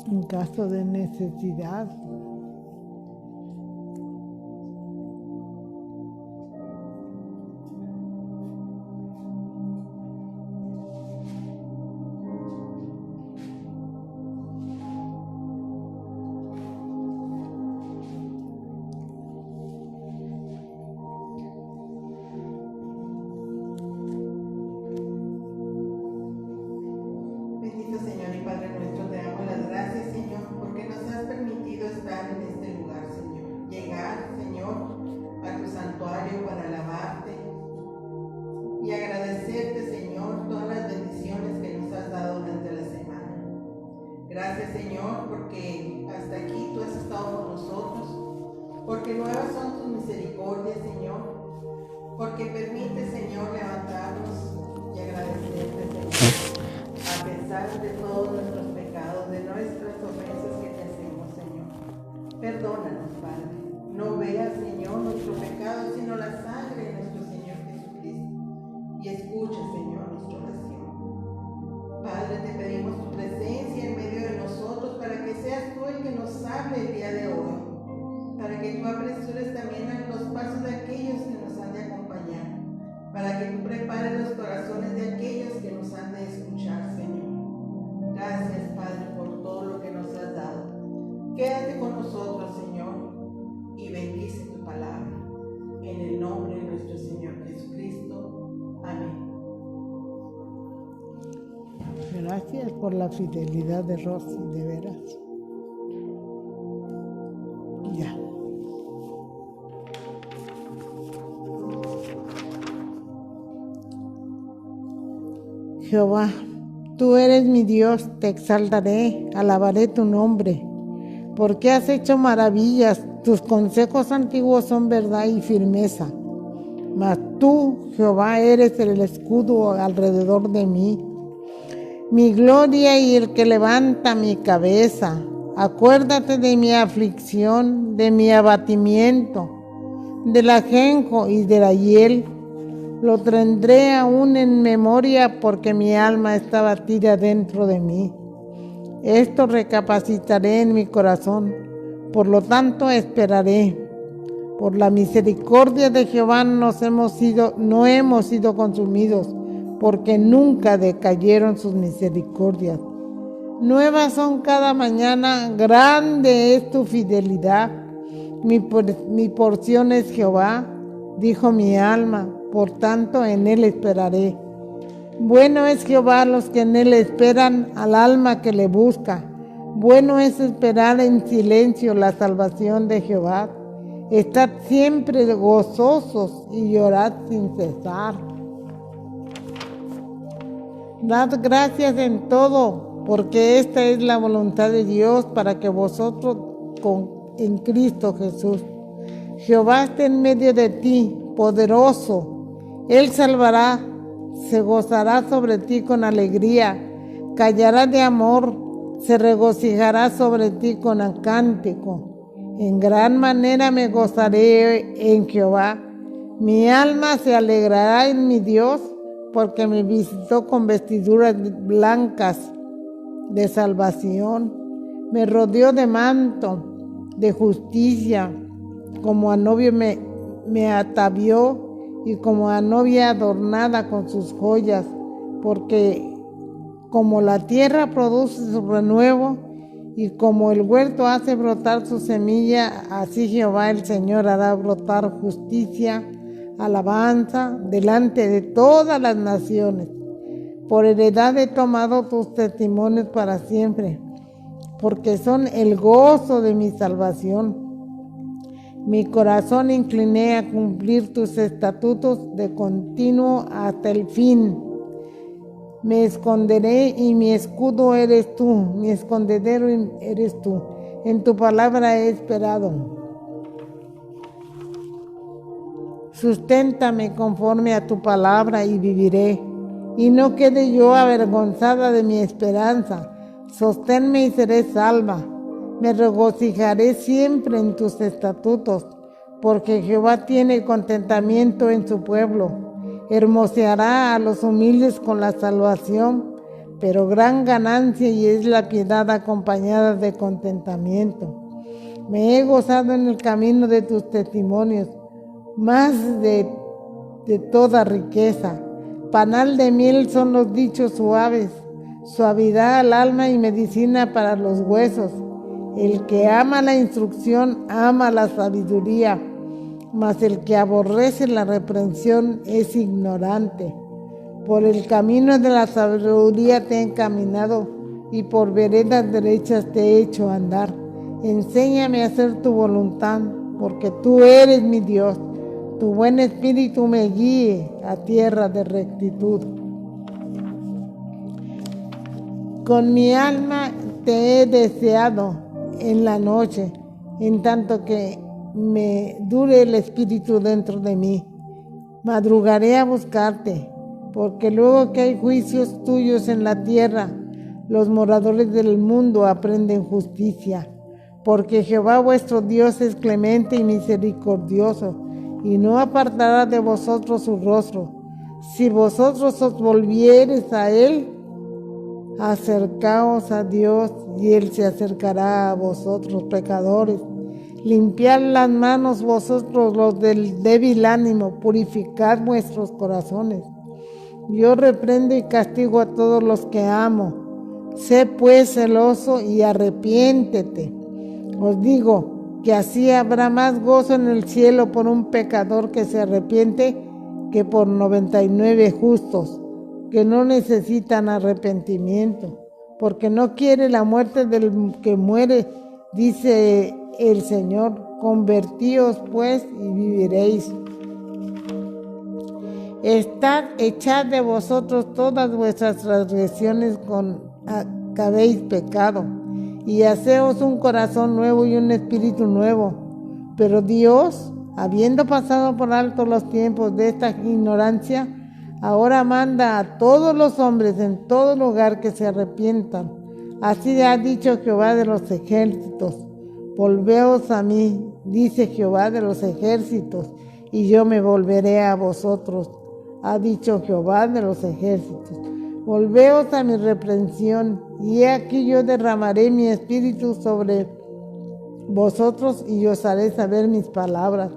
en caso de necesidad. Bendito Señor y Padre nuestro, te damos las gracias, Señor, porque nos has permitido estar en este lugar, Señor. Llegar, Señor, a tu santuario para alabarte y agradecerte, Señor, todas las bendiciones que nos has dado durante la semana. Gracias, Señor, porque hasta aquí tú has estado con nosotros, porque nuevas son tus misericordias, Señor, porque permite, Señor, levantarnos y agradecerte, Señor, a pesar de todos nuestros pecados, de nuestras ofensas que te hacemos, Señor. Perdónanos, Padre. No veas, Señor, nuestro pecado, sino la sangre de nuestro Señor Jesucristo. Y escucha, Señor, nuestra oración. Padre, te pedimos tu presencia en medio de nosotros para que seas tú el que nos hable el día de hoy, para que tú apresures también a los pasos de aquellos que nos han de acompañar, para que tú prepares los corazones de aquellos que nos han de escuchar, Señor. Gracias, Padre, por todo lo que nos has dado. Quédate con nosotros, Señor, y bendice tu palabra. En el nombre de nuestro Señor Jesucristo. Amén. Gracias por la fidelidad de Rosy, de veras. Ya. Jehová, tú eres mi Dios, te exaltaré, alabaré tu nombre, porque has hecho maravillas, tus consejos antiguos son verdad y firmeza. Mas tú, Jehová, eres el escudo alrededor de mí, mi gloria y el que levanta mi cabeza. Acuérdate de mi aflicción, de mi abatimiento, del ajenjo y de la hiel. Lo tendré aún en memoria porque mi alma está batida dentro de mí. Esto recapacitaré en mi corazón, por lo tanto esperaré. Por la misericordia de Jehová no hemos sido consumidos, porque nunca decayeron sus misericordias. Nuevas son cada mañana, grande es tu fidelidad. Mi porción es Jehová, dijo mi alma, por tanto en él esperaré. Bueno es Jehová a los que en él esperan, al alma que le busca. Bueno es esperar en silencio la salvación de Jehová. Estad siempre gozosos y llorad sin cesar. Dad gracias en todo, porque esta es la voluntad de Dios para que vosotros en Cristo Jesús. Jehová está en medio de ti, poderoso. Él salvará, se gozará sobre ti con alegría, callará de amor, se regocijará sobre ti con cántico. En gran manera me gozaré en Jehová. Mi alma se alegrará en mi Dios, porque me visitó con vestiduras blancas de salvación. Me rodeó de manto de justicia, como a novio me atavió y como a novia adornada con sus joyas, porque como la tierra produce su renuevo y como el huerto hace brotar su semilla, así Jehová el Señor hará brotar justicia, alabanza delante de todas las naciones. Por heredad he tomado tus testimonios para siempre, porque son el gozo de mi salvación. Mi corazón incliné a cumplir tus estatutos de continuo hasta el fin. Me esconderé y mi escudo eres tú, mi escondedero eres tú. En tu palabra he esperado. Susténtame conforme a tu palabra y viviré, y no quede yo avergonzada de mi esperanza. Sosténme y seré salva. Me regocijaré siempre en tus estatutos, porque Jehová tiene contentamiento en su pueblo. Hermoseará a los humildes con la salvación, pero gran ganancia y es la piedad acompañada de contentamiento. Me he gozado en el camino de tus testimonios, más de toda riqueza. Panal de miel son los dichos suaves, suavidad al alma y medicina para los huesos. El que ama la instrucción ama la sabiduría, mas el que aborrece la reprensión es ignorante. Por el camino de la sabiduría te he encaminado y por veredas derechas te he hecho andar. Enséñame a hacer tu voluntad, porque tú eres mi Dios. Tu buen espíritu me guíe a tierra de rectitud. Con mi alma te he deseado en la noche, en tanto que me dure el espíritu dentro de mí. Madrugaré a buscarte, porque luego que hay juicios tuyos en la tierra, los moradores del mundo aprenden justicia. Porque Jehová vuestro Dios es clemente y misericordioso, y no apartará de vosotros su rostro. Si vosotros os volviereis a él, acercaos a Dios, y él se acercará a vosotros, pecadores. Limpiad las manos vosotros los del débil ánimo, purificad vuestros corazones. Yo reprendo y castigo a todos los que amo. Sé pues celoso y arrepiéntete. Os digo que así habrá más gozo en el cielo por un pecador que se arrepiente que por 99 justos que no necesitan arrepentimiento, porque no quiere la muerte del que muere, dice el Señor. Convertíos pues y viviréis. Echad de vosotros todas vuestras transgresiones con que habéis pecado, y haceos un corazón nuevo y un espíritu nuevo. Pero Dios, habiendo pasado por alto los tiempos de esta ignorancia, ahora manda a todos los hombres en todo lugar que se arrepientan. Así ha dicho Jehová de los ejércitos: volveos a mí, dice Jehová de los ejércitos, y yo me volveré a vosotros, ha dicho Jehová de los ejércitos. Volveos a mi reprensión, y he aquí yo derramaré mi espíritu sobre vosotros y os haré saber mis palabras.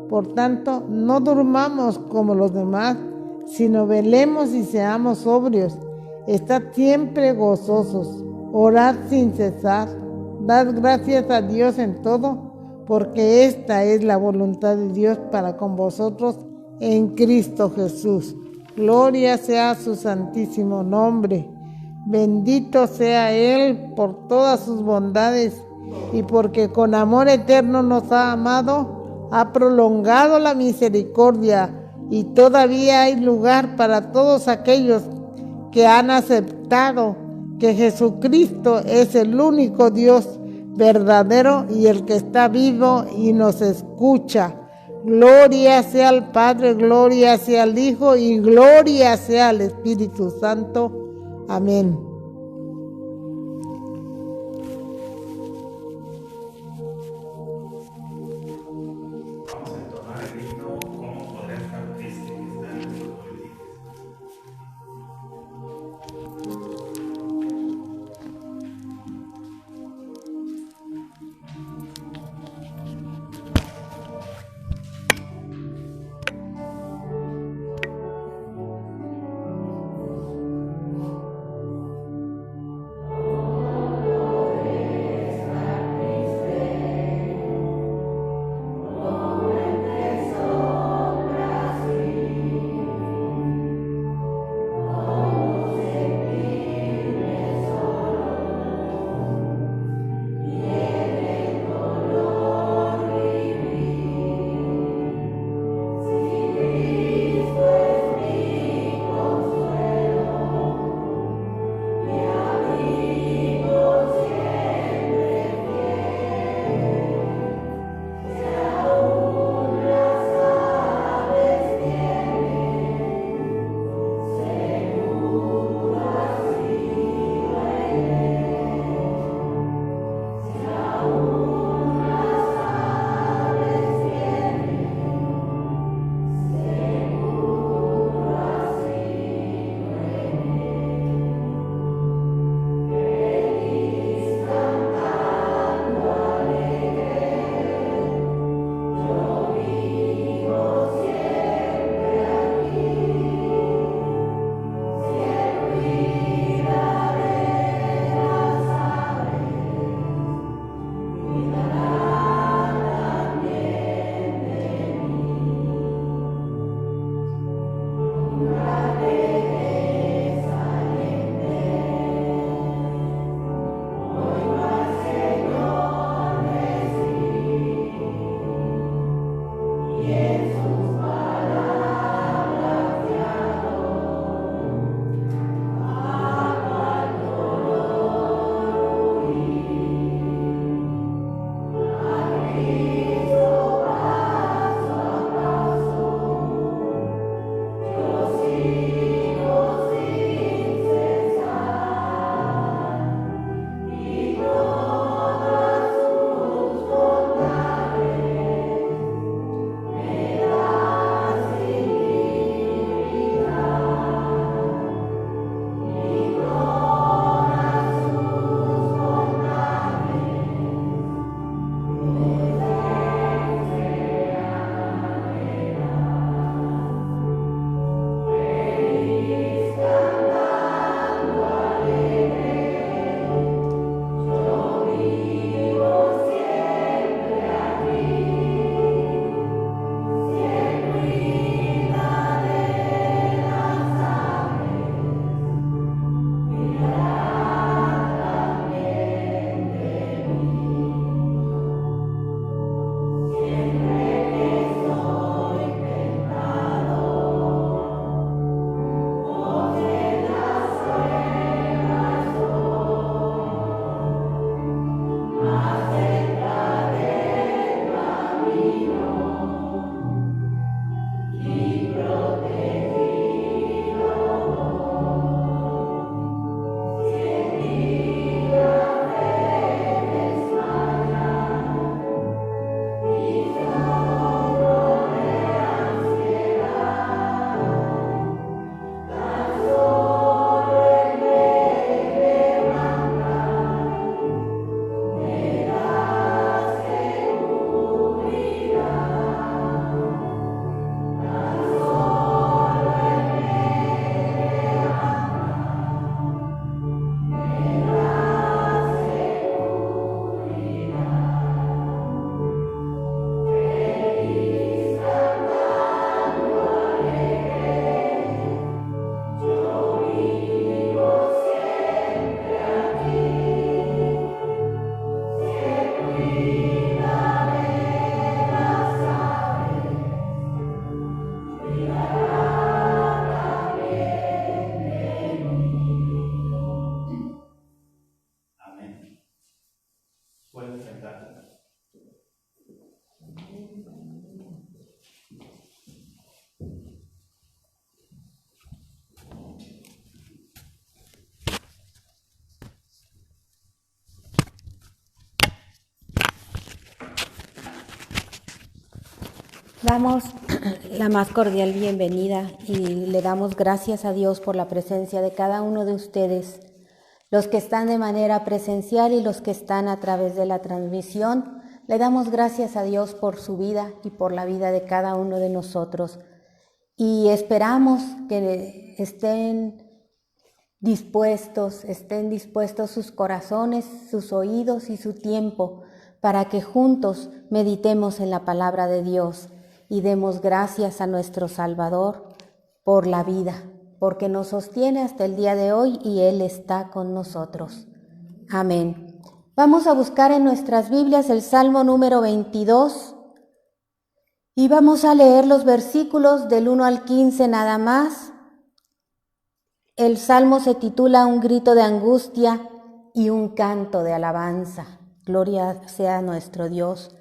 Por tanto, no durmamos como los demás, sino velemos y seamos sobrios. Estad siempre gozosos, orad sin cesar, dad gracias a Dios en todo, porque esta es la voluntad de Dios para con vosotros en Cristo Jesús. Gloria sea a su santísimo nombre. Bendito sea Él por todas sus bondades, y porque con amor eterno nos ha amado, ha prolongado la misericordia, y todavía hay lugar para todos aquellos que han aceptado que Jesucristo es el único Dios verdadero y el que está vivo y nos escucha. Gloria sea al Padre, gloria sea al Hijo y gloria sea al Espíritu Santo. Amén. Vamos a entonar el himno "Cómo podrá estar triste", que está en nuestros boletines. Damos la más cordial bienvenida y le damos gracias a Dios por la presencia de cada uno de ustedes, los que están de manera presencial y los que están a través de la transmisión. Le damos gracias a Dios por su vida y por la vida de cada uno de nosotros. Y esperamos que estén dispuestos sus corazones, sus oídos y su tiempo para que juntos meditemos en la palabra de Dios y demos gracias a nuestro Salvador por la vida, porque nos sostiene hasta el día de hoy y Él está con nosotros. Amén. Vamos a buscar en nuestras Biblias el Salmo número 22 y vamos a leer los versículos del 1 al 15 nada más. El Salmo se titula Un grito de angustia y un canto de alabanza. Gloria sea nuestro Dios.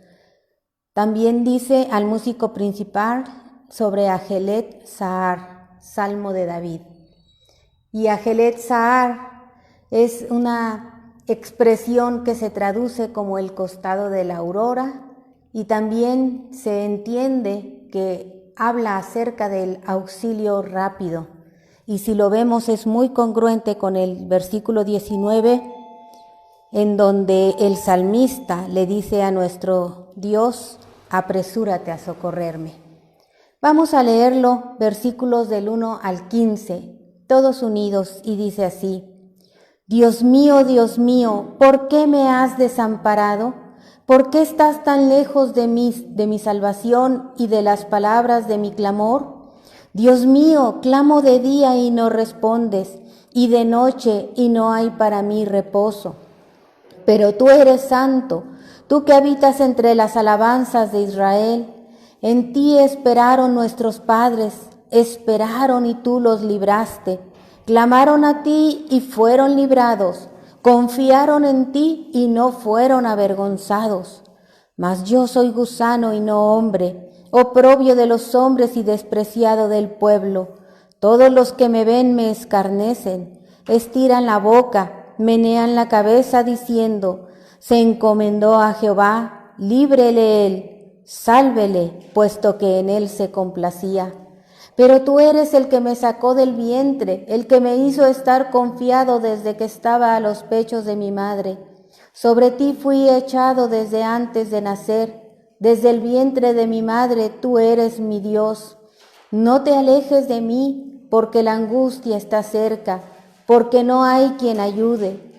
También dice al músico principal sobre Ajelet Zahar, Salmo de David. Y Ajelet Zahar es una expresión que se traduce como el costado de la aurora y también se entiende que habla acerca del auxilio rápido. Y si lo vemos es muy congruente con el versículo 19, en donde el salmista le dice a nuestro Dios: apresúrate a socorrerme. Vamos a leerlo, versículos del 1 al 15, todos unidos, y dice así: Dios mío, ¿por qué me has desamparado? ¿Por qué estás tan lejos de mi salvación y de las palabras de mi clamor? Dios mío, clamo de día y no respondes, y de noche y no hay para mí reposo. Pero tú eres santo, tú que habitas entre las alabanzas de Israel. En ti esperaron nuestros padres, esperaron y tú los libraste. Clamaron a ti y fueron librados, confiaron en ti y no fueron avergonzados. Mas yo soy gusano y no hombre, oprobio de los hombres y despreciado del pueblo. Todos los que me ven me escarnecen, estiran la boca, menean la cabeza diciendo: se encomendó a Jehová, líbrele él, sálvele, puesto que en él se complacía. Pero tú eres el que me sacó del vientre, el que me hizo estar confiado desde que estaba a los pechos de mi madre. Sobre ti fui echado desde antes de nacer, desde el vientre de mi madre tú eres mi Dios. No te alejes de mí, porque la angustia está cerca, porque no hay quien ayude.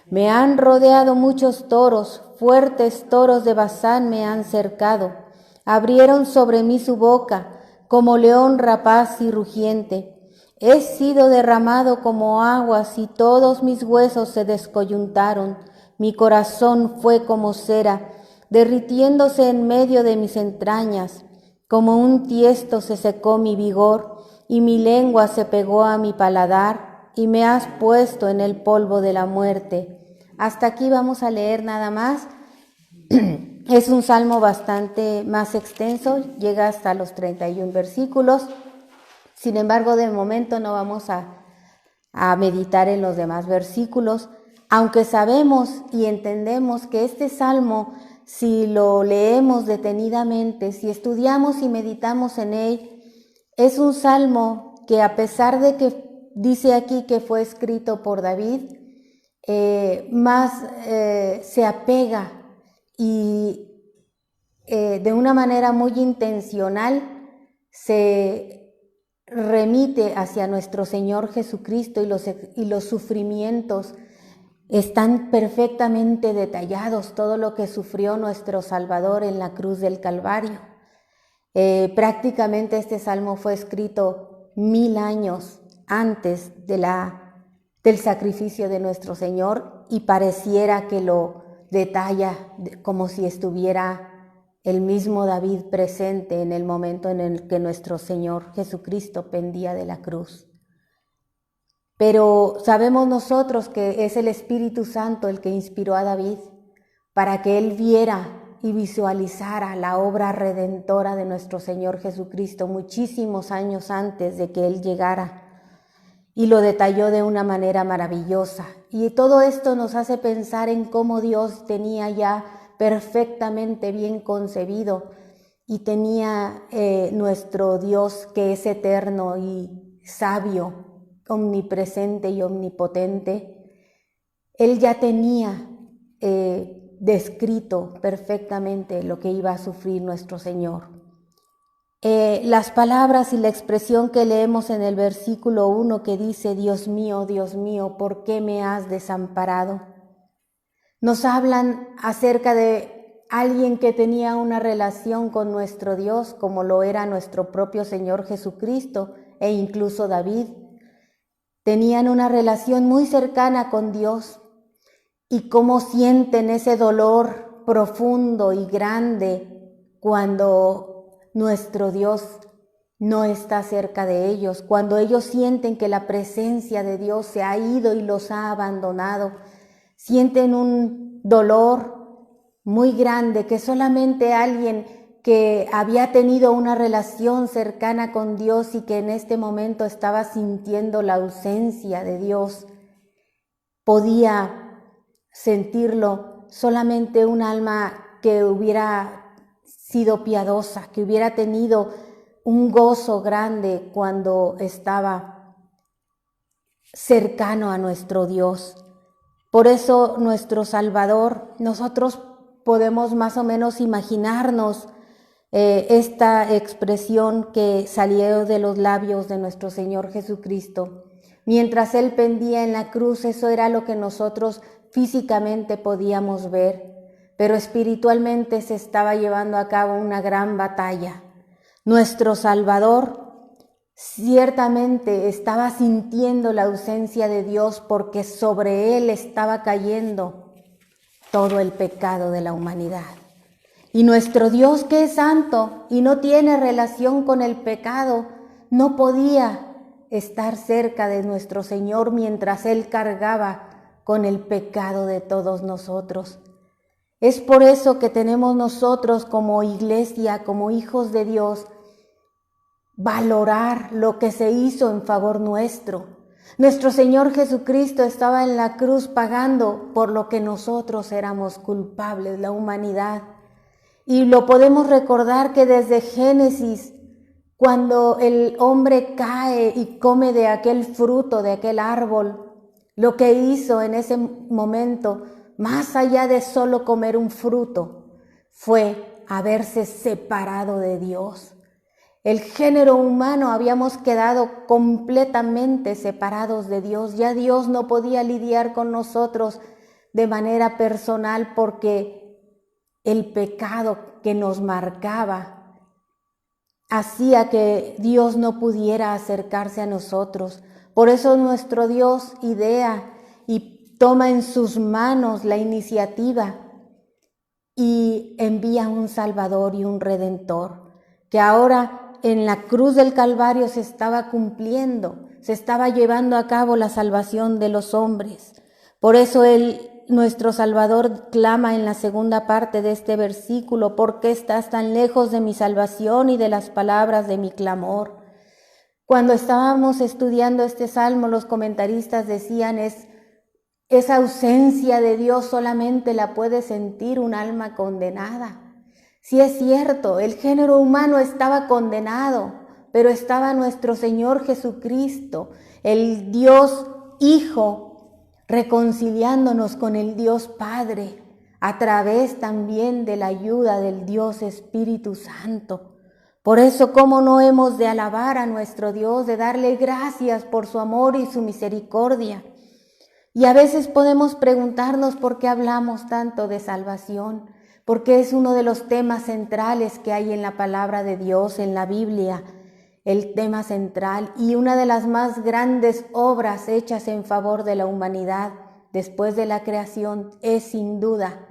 Me han rodeado muchos toros, fuertes toros de Basán me han cercado. Abrieron sobre mí su boca, como león rapaz y rugiente. He sido derramado como aguas y todos mis huesos se descoyuntaron. Mi corazón fue como cera, derritiéndose en medio de mis entrañas. Como un tiesto se secó mi vigor y mi lengua se pegó a mi paladar. Y me has puesto en el polvo de la muerte. Hasta aquí vamos a leer nada más. Es un salmo bastante más extenso, llega hasta los 31 versículos. Sin embargo, de momento no vamos a meditar en los demás versículos, aunque sabemos y entendemos que este salmo, si lo leemos detenidamente, si estudiamos y meditamos en él, es un salmo que, a pesar de que dice aquí que fue escrito por David, más se apega y de una manera muy intencional se remite hacia nuestro Señor Jesucristo, y los sufrimientos están perfectamente detallados, todo lo que sufrió nuestro Salvador en la cruz del Calvario. Prácticamente este salmo fue escrito 1000 años antes del sacrificio de nuestro Señor, y pareciera que lo detalla como si estuviera el mismo David presente en el momento en el que nuestro Señor Jesucristo pendía de la cruz. Pero sabemos nosotros que es el Espíritu Santo el que inspiró a David para que él viera y visualizara la obra redentora de nuestro Señor Jesucristo muchísimos años antes de que él llegara. Y lo detalló de una manera maravillosa. Y todo esto nos hace pensar en cómo Dios tenía ya perfectamente bien concebido y tenía nuestro Dios que es eterno y sabio, omnipresente y omnipotente. Él ya tenía descrito perfectamente lo que iba a sufrir nuestro Señor. Las palabras y la expresión que leemos en el versículo 1 que dice, Dios mío, ¿por qué me has desamparado? Nos hablan acerca de alguien que tenía una relación con nuestro Dios, como lo era nuestro propio Señor Jesucristo e incluso David. Tenían una relación muy cercana con Dios y cómo sienten ese dolor profundo y grande cuando nuestro Dios no está cerca de ellos, cuando ellos sienten que la presencia de Dios se ha ido y los ha abandonado. Sienten un dolor muy grande que solamente alguien que había tenido una relación cercana con Dios y que en este momento estaba sintiendo la ausencia de Dios podía sentirlo. Solamente un alma que hubiera sido piadosa, que hubiera tenido un gozo grande cuando estaba cercano a nuestro Dios. Por eso nuestro Salvador, nosotros podemos más o menos imaginarnos esta expresión que salió de los labios de nuestro Señor Jesucristo. Mientras Él pendía en la cruz, eso era lo que nosotros físicamente podíamos ver, pero espiritualmente se estaba llevando a cabo una gran batalla. Nuestro Salvador ciertamente estaba sintiendo la ausencia de Dios porque sobre Él estaba cayendo todo el pecado de la humanidad. Y nuestro Dios, que es santo y no tiene relación con el pecado, no podía estar cerca de nuestro Señor mientras Él cargaba con el pecado de todos nosotros. Es por eso que tenemos nosotros como iglesia, como hijos de Dios, valorar lo que se hizo en favor nuestro. Nuestro Señor Jesucristo estaba en la cruz pagando por lo que nosotros éramos culpables, la humanidad. Y lo podemos recordar que desde Génesis, cuando el hombre cae y come de aquel fruto, de aquel árbol, lo que hizo en ese momento, más allá de solo comer un fruto, fue haberse separado de Dios. El género humano habíamos quedado completamente separados de Dios. Ya Dios no podía lidiar con nosotros de manera personal porque el pecado que nos marcaba hacía que Dios no pudiera acercarse a nosotros. Por eso nuestro Dios idea y toma en sus manos la iniciativa y envía un Salvador y un Redentor, que ahora en la cruz del Calvario se estaba cumpliendo, se estaba llevando a cabo la salvación de los hombres. Por eso nuestro Salvador clama en la segunda parte de este versículo: ¿por qué estás tan lejos de mi salvación y de las palabras de mi clamor? Cuando estábamos estudiando este salmo, los comentaristas decían, esa ausencia de Dios solamente la puede sentir un alma condenada. Sí es cierto, el género humano estaba condenado, pero estaba nuestro Señor Jesucristo, el Dios Hijo, reconciliándonos con el Dios Padre, a través también de la ayuda del Dios Espíritu Santo. Por eso, ¿cómo no hemos de alabar a nuestro Dios, de darle gracias por su amor y su misericordia? Y a veces podemos preguntarnos por qué hablamos tanto de salvación, porque es uno de los temas centrales que hay en la palabra de Dios, en la Biblia, el tema central y una de las más grandes obras hechas en favor de la humanidad después de la creación es sin duda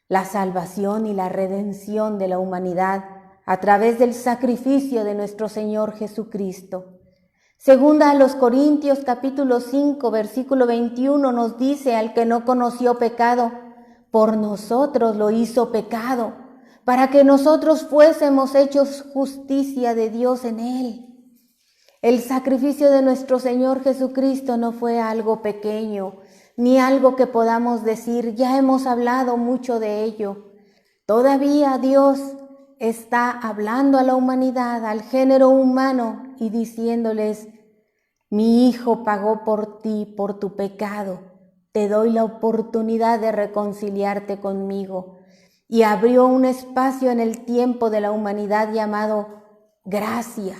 la salvación y la redención de la humanidad a través del sacrificio de nuestro Señor Jesucristo. Segunda a los Corintios capítulo 5 versículo 21 nos dice: al que no conoció pecado, por nosotros lo hizo pecado, para que nosotros fuésemos hechos justicia de Dios en él. El sacrificio de nuestro Señor Jesucristo no fue algo pequeño, ni algo que podamos decir, ya hemos hablado mucho de ello. Todavía Dios está hablando a la humanidad, al género humano, y diciéndoles: mi Hijo pagó por ti, por tu pecado. Te doy la oportunidad de reconciliarte conmigo. Y abrió un espacio en el tiempo de la humanidad llamado gracia,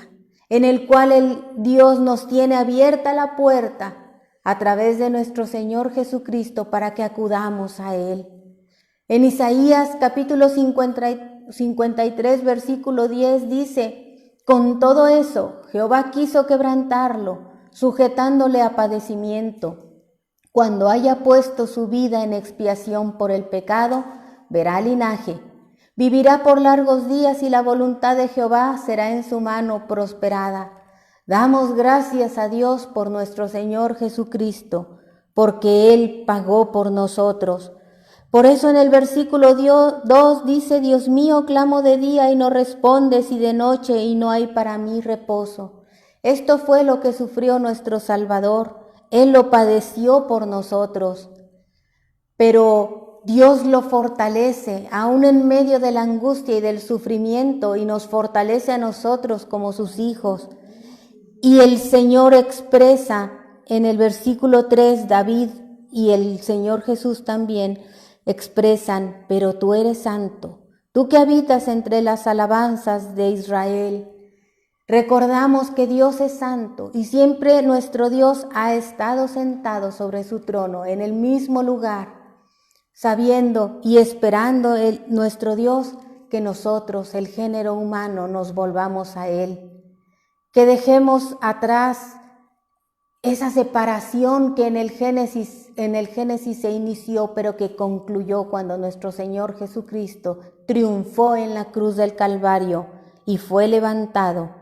en el cual Dios nos tiene abierta la puerta a través de nuestro Señor Jesucristo para que acudamos a Él. En Isaías capítulo 53, versículo 10 dice: con todo eso, Jehová quiso quebrantarlo, sujetándole a padecimiento. Cuando haya puesto su vida en expiación por el pecado, verá linaje. Vivirá por largos días y la voluntad de Jehová será en su mano prosperada. Damos gracias a Dios por nuestro Señor Jesucristo, porque Él pagó por nosotros. Por eso en el versículo 2 dice: Dios mío, clamo de día y no respondes, y de noche y no hay para mí reposo. Esto fue lo que sufrió nuestro Salvador. Él lo padeció por nosotros. Pero Dios lo fortalece aún en medio de la angustia y del sufrimiento, y nos fortalece a nosotros como sus hijos. Y el Señor expresa en el versículo 3, David y el Señor Jesús también expresan: pero tú eres santo, tú que habitas entre las alabanzas de Israel. Recordamos que Dios es santo y siempre nuestro Dios ha estado sentado sobre su trono en el mismo lugar, sabiendo y esperando nuestro Dios que nosotros, el género humano, nos volvamos a Él, que dejemos atrás esa separación que en el Génesis se inició, pero que concluyó cuando nuestro Señor Jesucristo triunfó en la cruz del Calvario y fue levantado.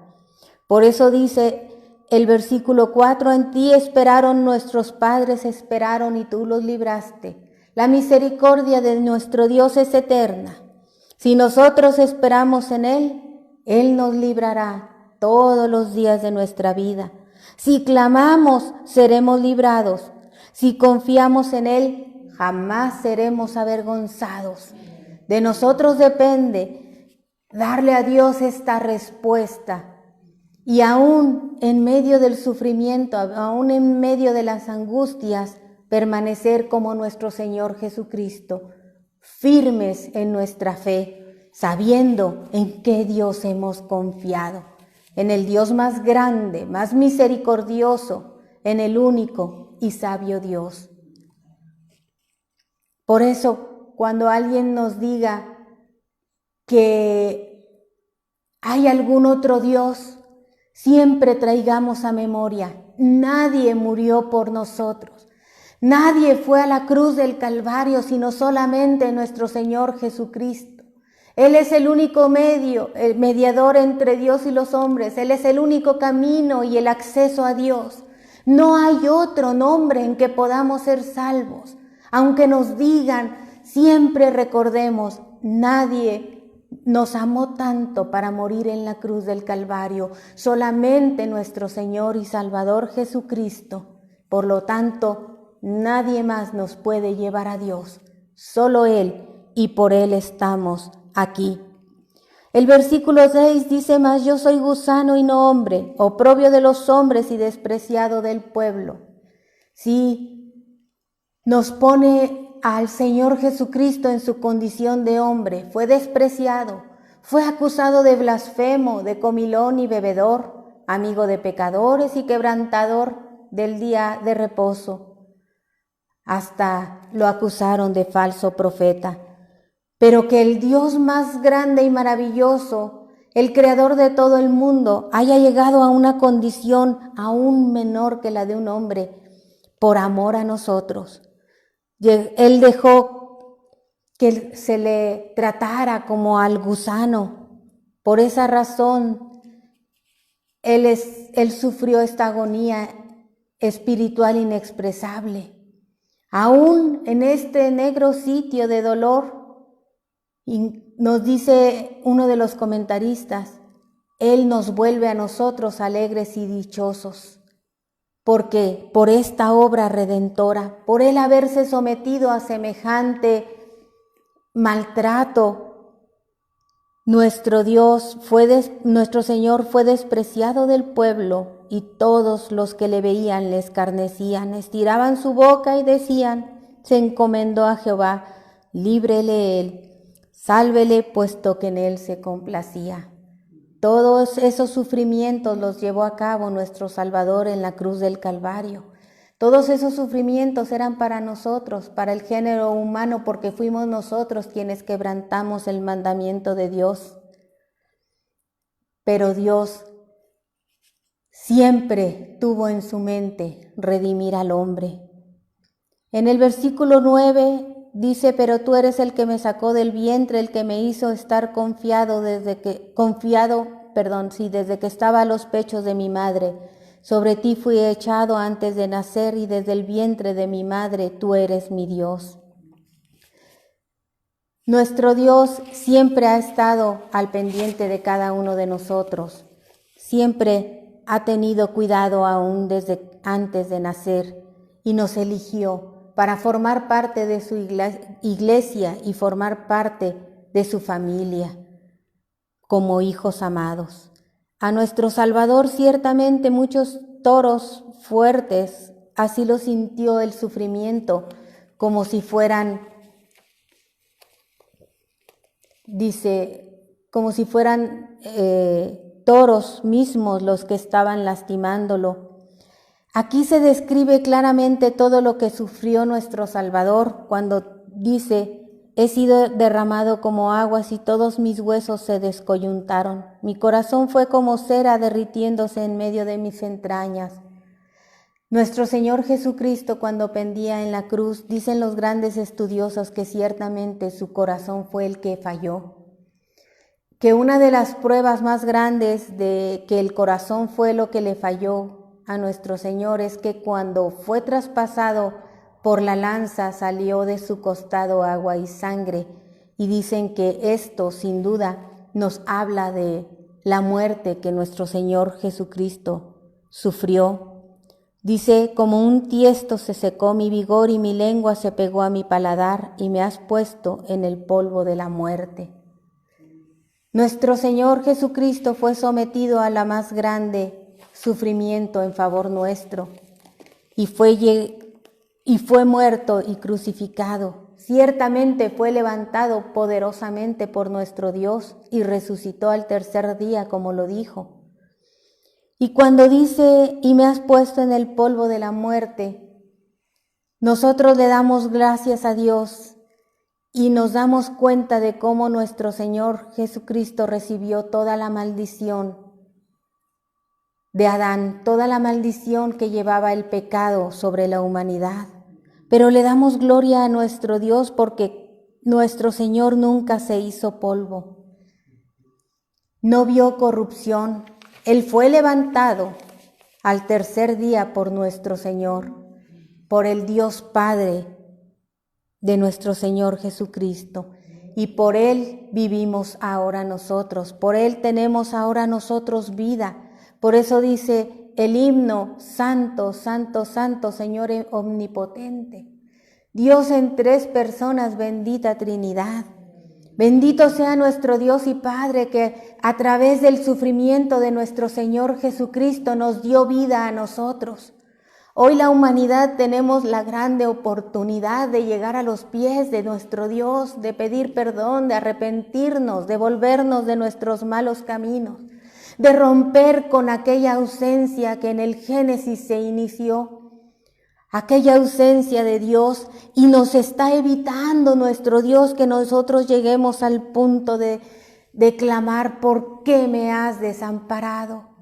Por eso dice el versículo 4: en ti esperaron nuestros padres, esperaron y tú los libraste. La misericordia de nuestro Dios es eterna. Si nosotros esperamos en Él, Él nos librará todos los días de nuestra vida. Si clamamos, seremos librados. Si confiamos en Él, jamás seremos avergonzados. De nosotros depende darle a Dios esta respuesta. Y aún en medio del sufrimiento, aún en medio de las angustias, permanecer como nuestro Señor Jesucristo, firmes en nuestra fe, sabiendo en qué Dios hemos confiado, en el Dios más grande, más misericordioso, en el único y sabio Dios. Por eso, cuando alguien nos diga que hay algún otro Dios, siempre traigamos a memoria: nadie murió por nosotros. Nadie fue a la cruz del Calvario sino solamente nuestro Señor Jesucristo. Él es el único medio, el mediador entre Dios y los hombres. Él es el único camino y el acceso a Dios. No hay otro nombre en que podamos ser salvos. Aunque nos digan, siempre recordemos: nadie nos amó tanto para morir en la cruz del Calvario, solamente nuestro Señor y Salvador Jesucristo. Por lo tanto, nadie más nos puede llevar a Dios, solo Él, y por Él estamos aquí. El versículo 6 dice: mas yo soy gusano y no hombre, oprobio de los hombres y despreciado del pueblo. Sí, nos pone al Señor Jesucristo en su condición de hombre. Fue despreciado, fue acusado de blasfemo, de comilón y bebedor, amigo de pecadores y quebrantador del día de reposo. Hasta lo acusaron de falso profeta. Pero que el Dios más grande y maravilloso, el creador de todo el mundo, haya llegado a una condición aún menor que la de un hombre por amor a nosotros. Él dejó que se le tratara como al gusano. Por esa razón, Él sufrió esta agonía espiritual inexpresable. Aún en este negro sitio de dolor, y nos dice uno de los comentaristas: Él nos vuelve a nosotros alegres y dichosos. Porque por esta obra redentora, por Él haberse sometido a semejante maltrato, Nuestro Señor fue despreciado del pueblo, y todos los que le veían le escarnecían, estiraban su boca y decían: se encomendó a Jehová, líbrele él, sálvele, puesto que en él se complacía. Todos esos sufrimientos los llevó a cabo nuestro Salvador en la cruz del Calvario. Todos esos sufrimientos eran para nosotros, para el género humano, porque fuimos nosotros quienes quebrantamos el mandamiento de Dios. Pero Dios siempre tuvo en su mente redimir al hombre. En el versículo 9 dice: pero tú eres el que me sacó del vientre, el que me hizo estar desde que estaba a los pechos de mi madre. Sobre ti fui echado antes de nacer, y desde el vientre de mi madre tú eres mi Dios. Nuestro Dios siempre ha estado al pendiente de cada uno de nosotros. Siempre ha tenido cuidado aún desde antes de nacer, y nos eligió para formar parte de su iglesia y formar parte de su familia como hijos amados. A nuestro Salvador ciertamente muchos toros fuertes, así lo sintió el sufrimiento, como si fueran, toros mismos los que estaban lastimándolo. Aquí se describe claramente todo lo que sufrió nuestro Salvador cuando dice: he sido derramado como aguas y todos mis huesos se descoyuntaron. Mi corazón fue como cera derritiéndose en medio de mis entrañas. Nuestro Señor Jesucristo, cuando pendía en la cruz, dicen los grandes estudiosos que ciertamente su corazón fue el que falló. Que una de las pruebas más grandes de que el corazón fue lo que le falló a nuestro Señor es que cuando fue traspasado por la lanza salió de su costado agua y sangre, y dicen que esto sin duda nos habla de la muerte que nuestro Señor Jesucristo sufrió. Dice: como un tiesto se secó mi vigor y mi lengua se pegó a mi paladar, y me has puesto en el polvo de la muerte. Nuestro Señor Jesucristo fue sometido a la más grande sufrimiento en favor nuestro, y fue muerto y crucificado. Ciertamente fue levantado poderosamente por nuestro Dios y resucitó al tercer día, como lo dijo. Y cuando dice: y me has puesto en el polvo de la muerte, nosotros le damos gracias a Dios y nos damos cuenta de cómo nuestro Señor Jesucristo recibió toda la maldición de Adán, toda la maldición que llevaba el pecado sobre la humanidad. Pero le damos gloria a nuestro Dios porque nuestro Señor nunca se hizo polvo. No vio corrupción. Él fue levantado al tercer día por nuestro Señor, por el Dios Padre de nuestro Señor Jesucristo. Y por Él vivimos ahora nosotros, por Él tenemos ahora nosotros vida. Por eso dice el himno: Santo, Santo, Santo, Señor omnipotente. Dios en tres personas, bendita Trinidad. Bendito sea nuestro Dios y Padre, que a través del sufrimiento de nuestro Señor Jesucristo nos dio vida a nosotros. Hoy la humanidad tenemos la grande oportunidad de llegar a los pies de nuestro Dios, de pedir perdón, de arrepentirnos, de volvernos de nuestros malos caminos, de romper con aquella ausencia que en el Génesis se inició, aquella ausencia de Dios, y nos está evitando nuestro Dios que nosotros lleguemos al punto de clamar: ¿por qué me has desamparado?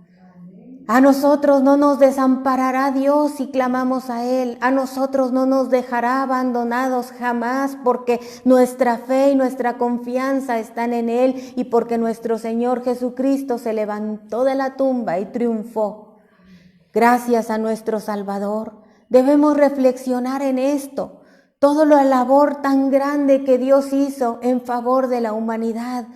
A nosotros no nos desamparará Dios si clamamos a Él. A nosotros no nos dejará abandonados jamás, porque nuestra fe y nuestra confianza están en Él y porque nuestro Señor Jesucristo se levantó de la tumba y triunfó. Gracias a nuestro Salvador. Debemos reflexionar en esto. Toda la labor tan grande que Dios hizo en favor de la humanidad.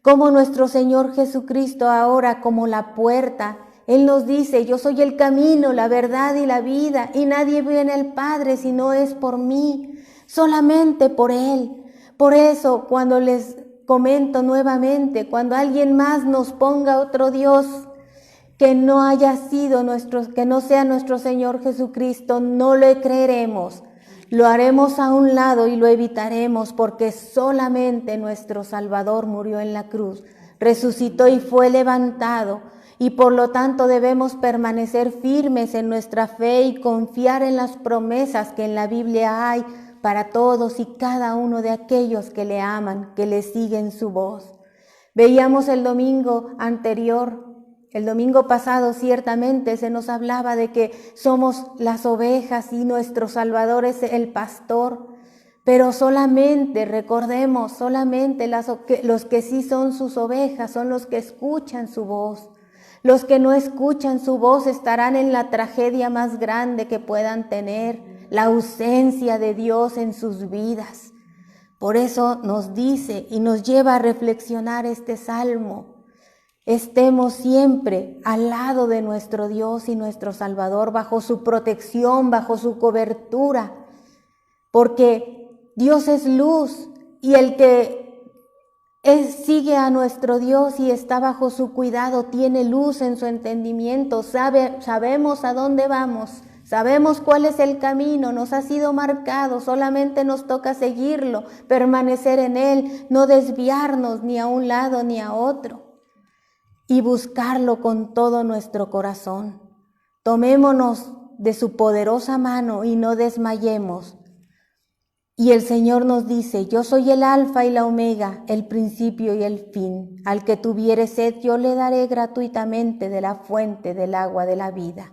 Como nuestro Señor Jesucristo ahora como la puerta. Él nos dice: yo soy el camino, la verdad y la vida, y nadie viene al Padre si no es por mí, solamente por Él. Por eso, cuando les comento nuevamente, cuando alguien más nos ponga otro Dios que no haya sido que no sea nuestro Señor Jesucristo, no le creeremos. Lo haremos a un lado y lo evitaremos, porque solamente nuestro Salvador murió en la cruz, resucitó y fue levantado, y por lo tanto debemos permanecer firmes en nuestra fe y confiar en las promesas que en la Biblia hay para todos y cada uno de aquellos que le aman, que le siguen su voz. Veíamos el domingo pasado ciertamente se nos hablaba de que somos las ovejas y nuestro Salvador es el pastor, pero recordemos, solamente los que sí son sus ovejas son los que escuchan su voz. Los que no escuchan su voz estarán en la tragedia más grande que puedan tener, la ausencia de Dios en sus vidas. Por eso nos dice y nos lleva a reflexionar este salmo. Estemos siempre al lado de nuestro Dios y nuestro Salvador, bajo su protección, bajo su cobertura, porque Dios es luz y el que sigue a nuestro Dios y está bajo su cuidado tiene luz en su entendimiento, sabemos a dónde vamos, sabemos cuál es el camino, nos ha sido marcado, solamente nos toca seguirlo, permanecer en él, no desviarnos ni a un lado ni a otro. Y buscarlo con todo nuestro corazón. Tomémonos de su poderosa mano y no desmayemos. Y el Señor nos dice, yo soy el alfa y la omega, el principio y el fin. Al que tuviere sed, yo le daré gratuitamente de la fuente del agua de la vida.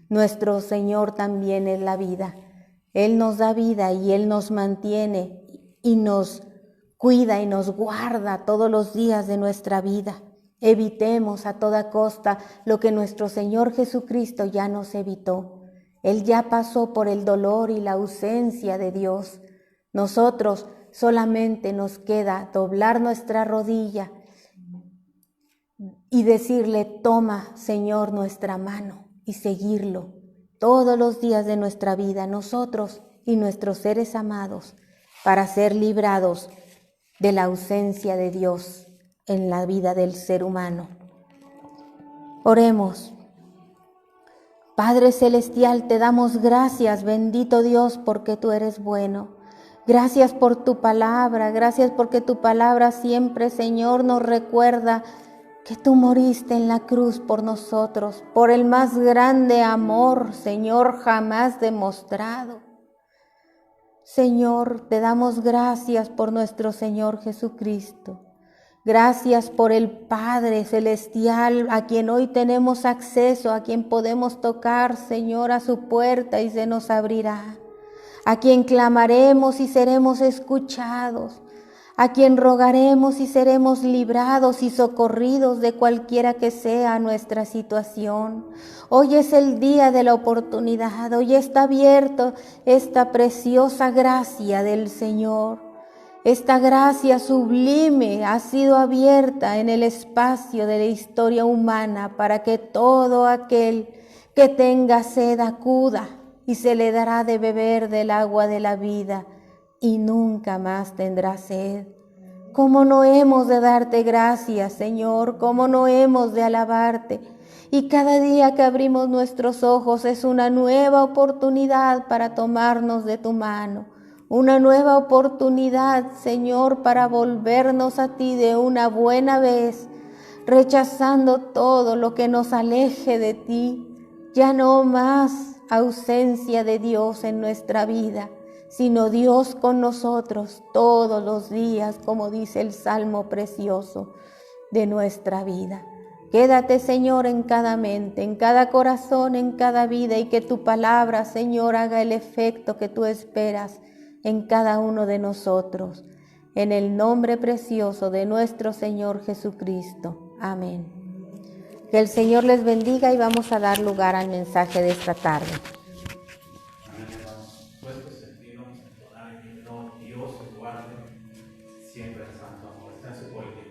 Nuestro Señor también es la vida. Él nos da vida y Él nos mantiene y nos cuida y nos guarda todos los días de nuestra vida. Evitemos a toda costa lo que nuestro Señor Jesucristo ya nos evitó. Él ya pasó por el dolor y la ausencia de Dios. Nosotros solamente nos queda doblar nuestra rodilla y decirle, toma, Señor, nuestra mano y seguirlo todos los días de nuestra vida, nosotros y nuestros seres amados, para ser librados de la ausencia de Dios en la vida del ser humano. Oremos. Padre Celestial, te damos gracias, bendito Dios, porque tú eres bueno. Gracias por tu palabra, gracias porque tu palabra siempre, Señor, nos recuerda que tú moriste en la cruz por nosotros, por el más grande amor, Señor, jamás demostrado. Señor, te damos gracias por nuestro Señor Jesucristo. Gracias por el Padre Celestial, a quien hoy tenemos acceso, a quien podemos tocar, Señor, a su puerta y se nos abrirá. A quien clamaremos y seremos escuchados. A quien rogaremos y seremos librados y socorridos de cualquiera que sea nuestra situación. Hoy es el día de la oportunidad, hoy está abierto esta preciosa gracia del Señor. Esta gracia sublime ha sido abierta en el espacio de la historia humana para que todo aquel que tenga sed acuda y se le dará de beber del agua de la vida y nunca más tendrá sed. ¿Cómo no hemos de darte gracias, Señor? ¿Cómo no hemos de alabarte? Y cada día que abrimos nuestros ojos es una nueva oportunidad para tomarnos de tu mano. Una nueva oportunidad, Señor, para volvernos a ti de una buena vez, rechazando todo lo que nos aleje de ti. Ya no más ausencia de Dios en nuestra vida, sino Dios con nosotros todos los días, como dice el Salmo precioso de nuestra vida. Quédate, Señor, en cada mente, en cada corazón, en cada vida, y que tu palabra, Señor, haga el efecto que tú esperas en cada uno de nosotros. En el nombre precioso de nuestro Señor Jesucristo. Amén. Que el Señor les bendiga y vamos a dar lugar al mensaje de esta tarde. Amén, hermanos. Puestos en vino, entonar el himno, Dios os guarde, siempre el santo amor. Está en su política.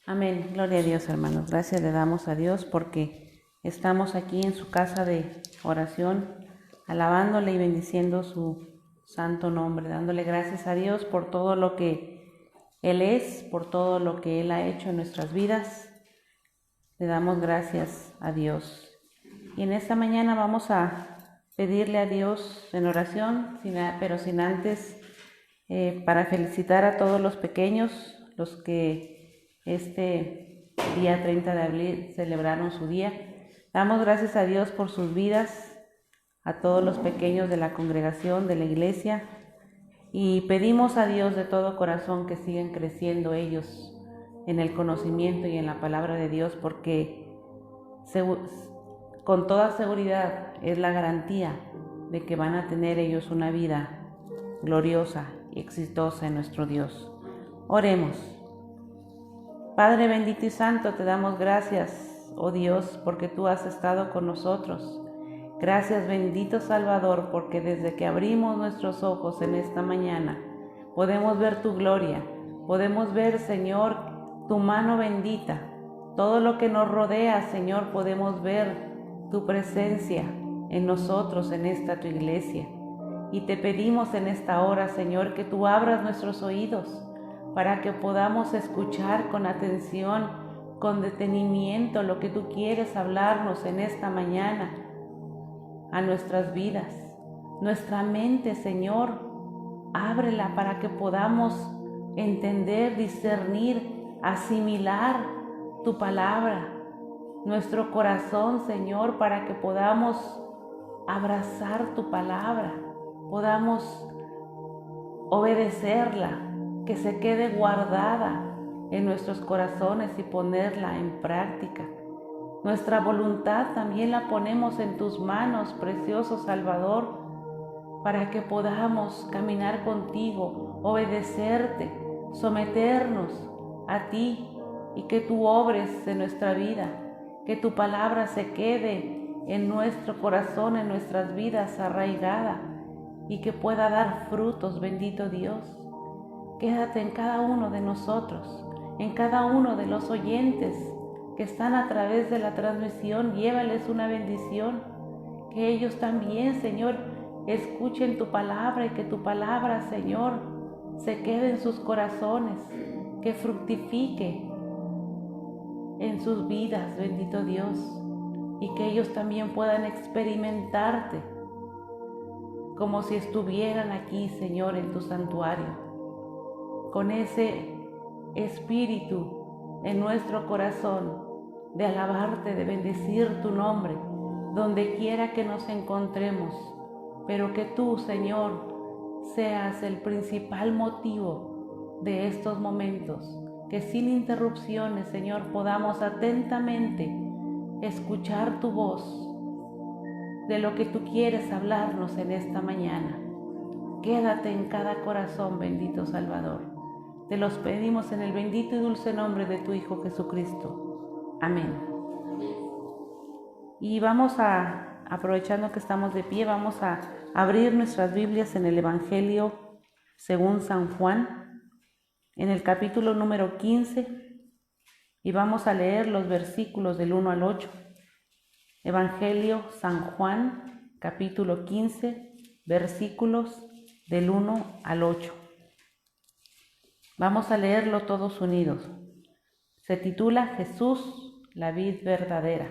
Amén. Gloria a Dios, hermanos. Gracias le damos a Dios porque estamos aquí en su casa de oración, alabándole y bendiciendo su santo nombre, dándole gracias a Dios por todo lo que Él es, por todo lo que Él ha hecho en nuestras vidas. Le damos gracias a Dios. Y en esta mañana vamos a pedirle a Dios en oración, pero sin antes, para felicitar a todos los pequeños, los que este día 30 de abril celebraron su día. Damos gracias a Dios por sus vidas, a todos los pequeños de la congregación, de la iglesia, y pedimos a Dios de todo corazón que sigan creciendo ellos en el conocimiento y en la palabra de Dios, porque con toda seguridad es la garantía de que van a tener ellos una vida gloriosa y exitosa en nuestro Dios. Oremos. Padre bendito y santo, te damos gracias, oh Dios, porque tú has estado con nosotros. Gracias, bendito Salvador, porque desde que abrimos nuestros ojos en esta mañana, podemos ver tu gloria, podemos ver, Señor, tu mano bendita. Todo lo que nos rodea, Señor, podemos ver tu presencia en nosotros, en esta tu iglesia. Y te pedimos en esta hora, Señor, que tú abras nuestros oídos, para que podamos escuchar con atención, con detenimiento lo que tú quieres hablarnos en esta mañana a nuestras vidas. Nuestra mente, Señor, ábrela para que podamos entender, discernir, asimilar tu palabra. Nuestro corazón, Señor, para que podamos abrazar tu palabra, podamos obedecerla, que se quede guardada en nuestros corazones y ponerla en práctica. Nuestra voluntad también la ponemos en tus manos, precioso Salvador, para que podamos caminar contigo, obedecerte, someternos a ti y que tú obres en nuestra vida, que tu palabra se quede en nuestro corazón, en nuestras vidas arraigada y que pueda dar frutos, bendito Dios. Quédate en cada uno de nosotros, en cada uno de los oyentes que están a través de la transmisión. Llévales una bendición, que ellos también, Señor, escuchen tu palabra y que tu palabra, Señor, se quede en sus corazones, que fructifique en sus vidas, bendito Dios, y que ellos también puedan experimentarte como si estuvieran aquí, Señor, en tu santuario, con ese espíritu en nuestro corazón de alabarte, de bendecir tu nombre, donde quiera que nos encontremos, pero que tú, Señor, seas el principal motivo de estos momentos, que sin interrupciones, Señor, podamos atentamente escuchar tu voz de lo que tú quieres hablarnos en esta mañana. Quédate en cada corazón, bendito Salvador. Te los pedimos en el bendito y dulce nombre de tu Hijo Jesucristo. Amén. Y aprovechando que estamos de pie, vamos a abrir nuestras Biblias en el Evangelio según San Juan, en el capítulo número 15, y vamos a leer los versículos del 1 al 8. Evangelio San Juan, capítulo 15, versículos del 1 al 8. Vamos a leerlo todos unidos. Se titula Jesús, la vid verdadera.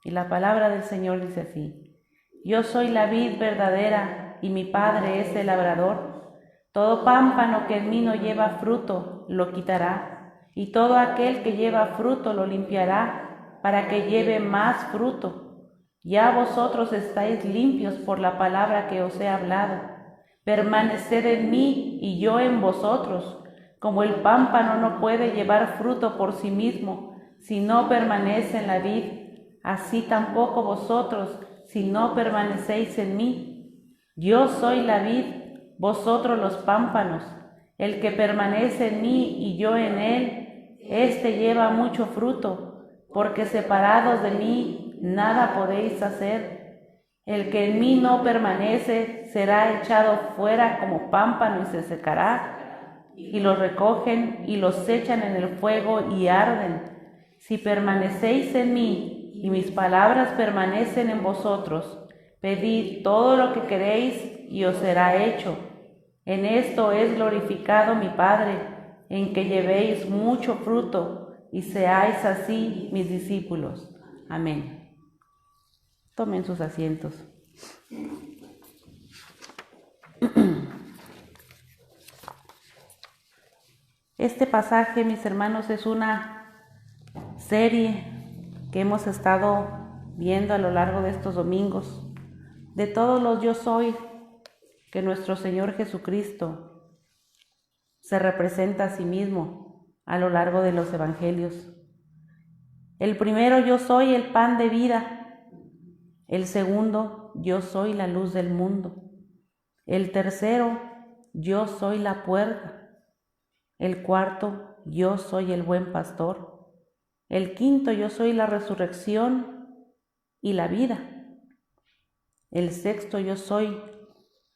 Y la palabra del Señor dice así: Yo soy la vid verdadera y mi Padre es el labrador. Todo pámpano que en mí no lleva fruto, lo quitará, y todo aquel que lleva fruto lo limpiará, para que lleve más fruto. Ya vosotros estáis limpios por la palabra que os he hablado. Permaneced en mí y yo en vosotros. Como el pámpano no puede llevar fruto por sí mismo si no permanece en la vid, así tampoco vosotros si no permanecéis en mí. Yo soy la vid, vosotros los pámpanos. El que permanece en mí y yo en él, éste lleva mucho fruto, porque separados de mí nada podéis hacer. El que en mí no permanece será echado fuera como pámpano y se secará. y los recogen y los echan en el fuego y arden. Si permanecéis en mí y mis palabras permanecen en vosotros, pedid todo lo que queréis y os será hecho. En esto es glorificado mi Padre, en que llevéis mucho fruto y seáis así mis discípulos. Amén. Tomen sus asientos. Este pasaje, mis hermanos, es una serie que hemos estado viendo a lo largo de estos domingos, de todos los yo soy que nuestro Señor Jesucristo se representa a sí mismo a lo largo de los evangelios. El primero, yo soy el pan de vida. El segundo, yo soy la luz del mundo. El tercero, yo soy la puerta. El cuarto, yo soy el buen pastor. El quinto, yo soy la resurrección y la vida. El sexto, yo soy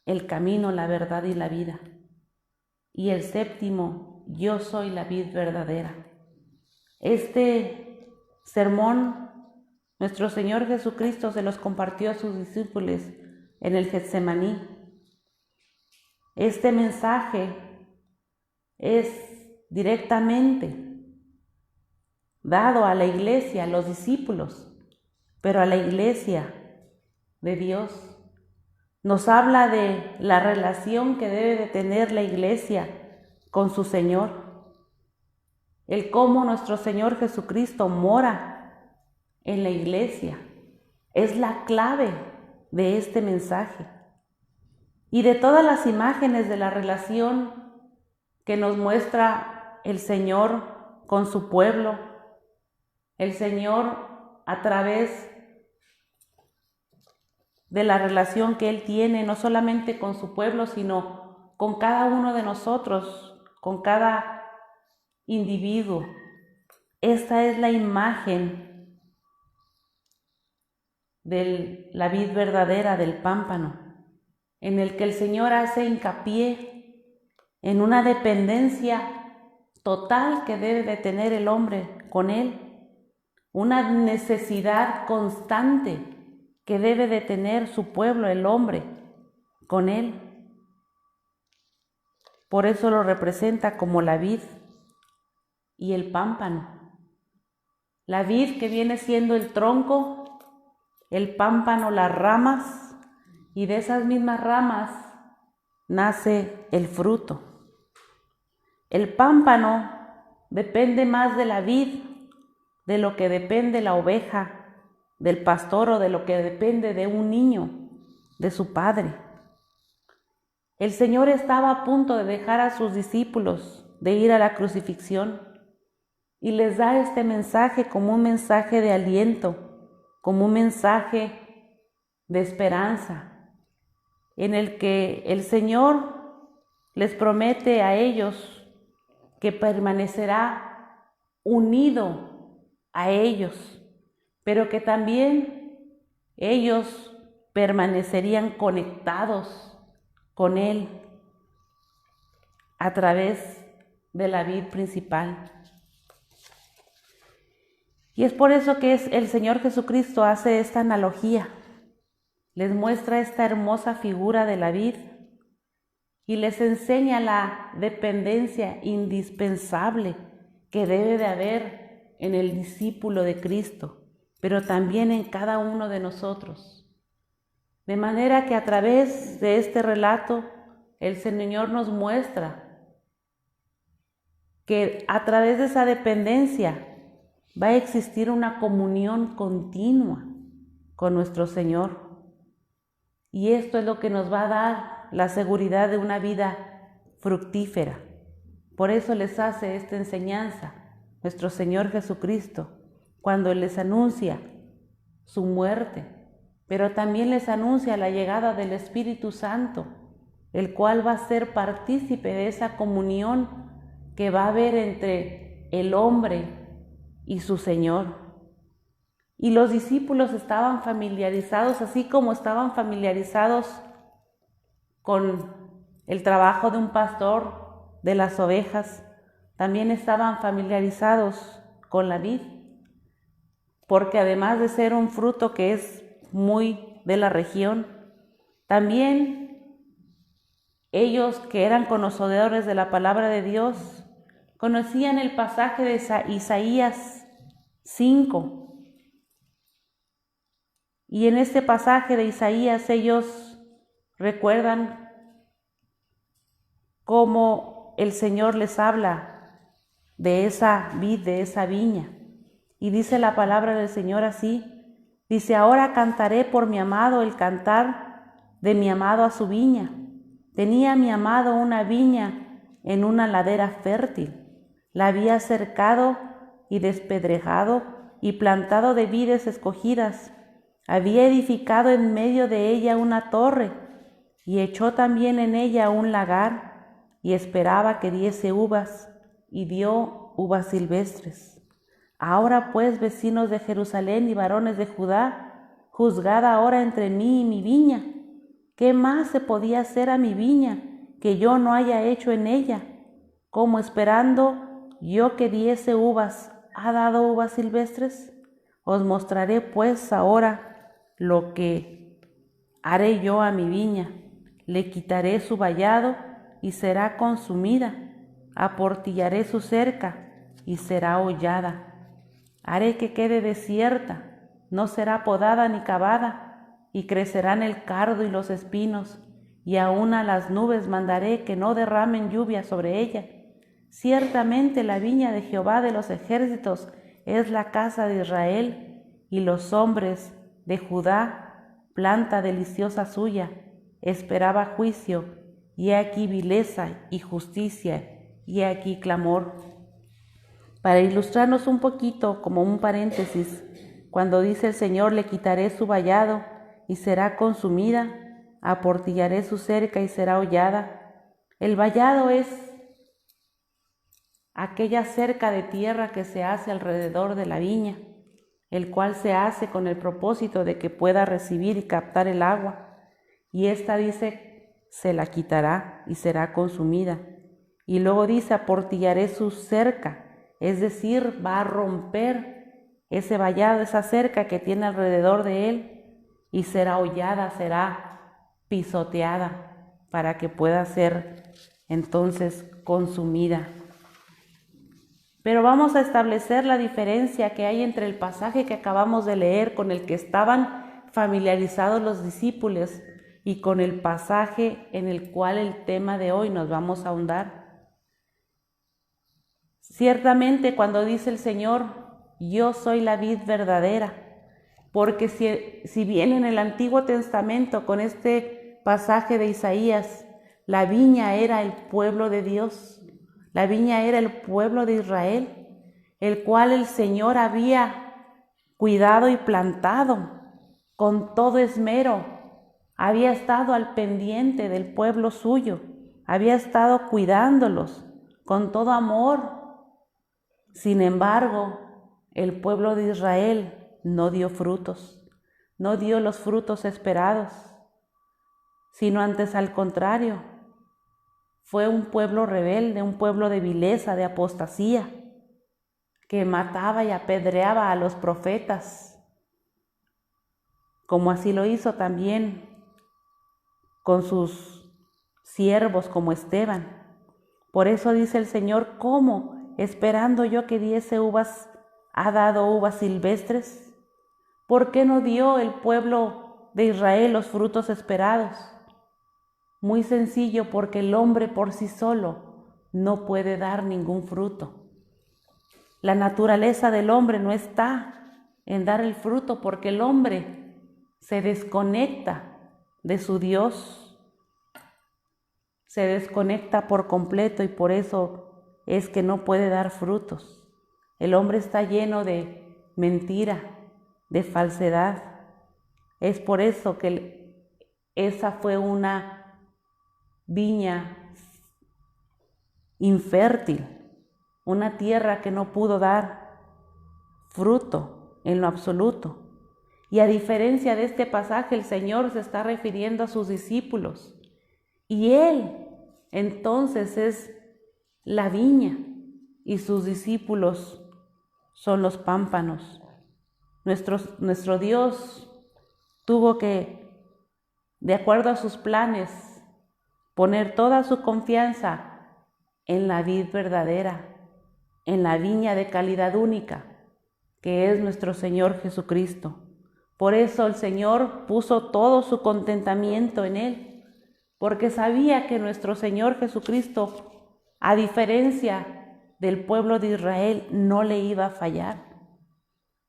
el camino, la verdad y la vida. Y el séptimo, yo soy la vid verdadera. Este sermón, nuestro Señor Jesucristo se los compartió a sus discípulos en el Getsemaní. Este mensaje es directamente dado a la iglesia, a los discípulos, pero a la iglesia de Dios. Nos habla de la relación que debe de tener la iglesia con su Señor, el cómo nuestro Señor Jesucristo mora en la iglesia. Es la clave de este mensaje y de todas las imágenes de la relación que nos muestra el Señor con su pueblo, el Señor a través de la relación que Él tiene, no solamente con su pueblo, sino con cada uno de nosotros, con cada individuo. Esta es la imagen de la vid verdadera, del pámpano, en el que el Señor hace hincapié en una dependencia total que debe de tener el hombre con Él, una necesidad constante que debe de tener su pueblo, el hombre, con Él. Por eso lo representa como la vid y el pámpano. La vid que viene siendo el tronco, el pámpano las ramas, y de esas mismas ramas nace el fruto. El pámpano depende más de la vid, de lo que depende la oveja, del pastor, o de lo que depende de un niño, de su padre. El Señor estaba a punto de dejar a sus discípulos, de ir a la crucifixión, y les da este mensaje como un mensaje de aliento, como un mensaje de esperanza, en el que el Señor les promete a ellos que permanecerá unido a ellos, pero que también ellos permanecerían conectados con Él a través de la vid principal. Y es por eso que el Señor Jesucristo hace esta analogía, les muestra esta hermosa figura de la vid y les enseña la dependencia indispensable que debe de haber en el discípulo de Cristo, pero también en cada uno de nosotros. De manera que a través de este relato, el Señor nos muestra que a través de esa dependencia va a existir una comunión continua con nuestro Señor. Y esto es lo que nos va a dar la seguridad de una vida fructífera. Por eso les hace esta enseñanza nuestro Señor Jesucristo, cuando les anuncia su muerte, pero también les anuncia la llegada del Espíritu Santo, el cual va a ser partícipe de esa comunión que va a haber entre el hombre y su Señor. Y los discípulos estaban familiarizados, así como estaban familiarizados con el trabajo de un pastor, de las ovejas también estaban familiarizados con la vid, porque además de ser un fruto que es muy de la región, también ellos que eran conocedores de la palabra de Dios conocían el pasaje de Isaías 5. Y en este pasaje de Isaías ellos recuerdan cómo el Señor les habla de esa vid, de esa viña. Y dice la palabra del Señor así, dice: ahora cantaré por mi amado el cantar de mi amado a su viña. Tenía mi amado una viña en una ladera fértil. La había cercado y despedrejado y plantado de vides escogidas. Había edificado en medio de ella una torre y echó también en ella un lagar y esperaba que diese uvas y dio uvas silvestres. Ahora pues, vecinos de Jerusalén y varones de Judá, juzgad ahora entre mí y mi viña. ¿Qué más se podía hacer a mi viña que yo no haya hecho en ella? Como esperando yo que diese uvas, ¿ha dado uvas silvestres? Os mostraré pues ahora lo que haré yo a mi viña. Le quitaré su vallado y será consumida. Aportillaré su cerca y será hollada. Haré que quede desierta, no será podada ni cavada, y crecerán el cardo y los espinos, y aún a las nubes mandaré que no derramen lluvia sobre ella. Ciertamente la viña de Jehová de los ejércitos es la casa de Israel, y los hombres de Judá, planta deliciosa suya. Esperaba juicio, y he aquí vileza y justicia, y he aquí clamor. Para ilustrarnos un poquito, como un paréntesis, cuando dice el Señor: le quitaré su vallado y será consumida, aportillaré su cerca y será hollada. El vallado es aquella cerca de tierra que se hace alrededor de la viña, el cual se hace con el propósito de que pueda recibir y captar el agua. Y esta dice: se la quitará y será consumida. Y luego dice: aportillaré su cerca. Es decir, va a romper ese vallado, esa cerca que tiene alrededor de él, y será hollada, será pisoteada para que pueda ser entonces consumida. Pero vamos a establecer la diferencia que hay entre el pasaje que acabamos de leer, con el que estaban familiarizados los discípulos, y con el pasaje en el cual el tema de hoy nos vamos a ahondar. Ciertamente cuando dice el Señor: yo soy la vid verdadera, porque si bien en el Antiguo Testamento, con este pasaje de Isaías, la viña era el pueblo de Dios, la viña era el pueblo de Israel, el cual el Señor había cuidado y plantado con todo esmero, había estado al pendiente del pueblo suyo, había estado cuidándolos con todo amor. Sin embargo, el pueblo de Israel no dio frutos, no dio los frutos esperados, sino antes al contrario, fue un pueblo rebelde, un pueblo de vileza, de apostasía, que mataba y apedreaba a los profetas, como así lo hizo también con sus siervos como Esteban. Por eso dice el Señor: ¿cómo? Esperando yo que diese uvas, ¿ha dado uvas silvestres? ¿Por qué no dio el pueblo de Israel los frutos esperados? Muy sencillo, porque el hombre por sí solo no puede dar ningún fruto. La naturaleza del hombre no está en dar el fruto, porque el hombre se desconecta de su Dios, se desconecta por completo, y por eso es que no puede dar frutos. El hombre está lleno de mentira, de falsedad. Es por eso que esa fue una viña infértil, una tierra que no pudo dar fruto en lo absoluto. Y a diferencia de este pasaje, el Señor se está refiriendo a sus discípulos, y Él entonces es la viña y sus discípulos son los pámpanos. Nuestro Dios tuvo que, de acuerdo a sus planes, poner toda su confianza en la vid verdadera, en la viña de calidad única, que es nuestro Señor Jesucristo. Por eso el Señor puso todo su contentamiento en Él, porque sabía que nuestro Señor Jesucristo, a diferencia del pueblo de Israel, no le iba a fallar.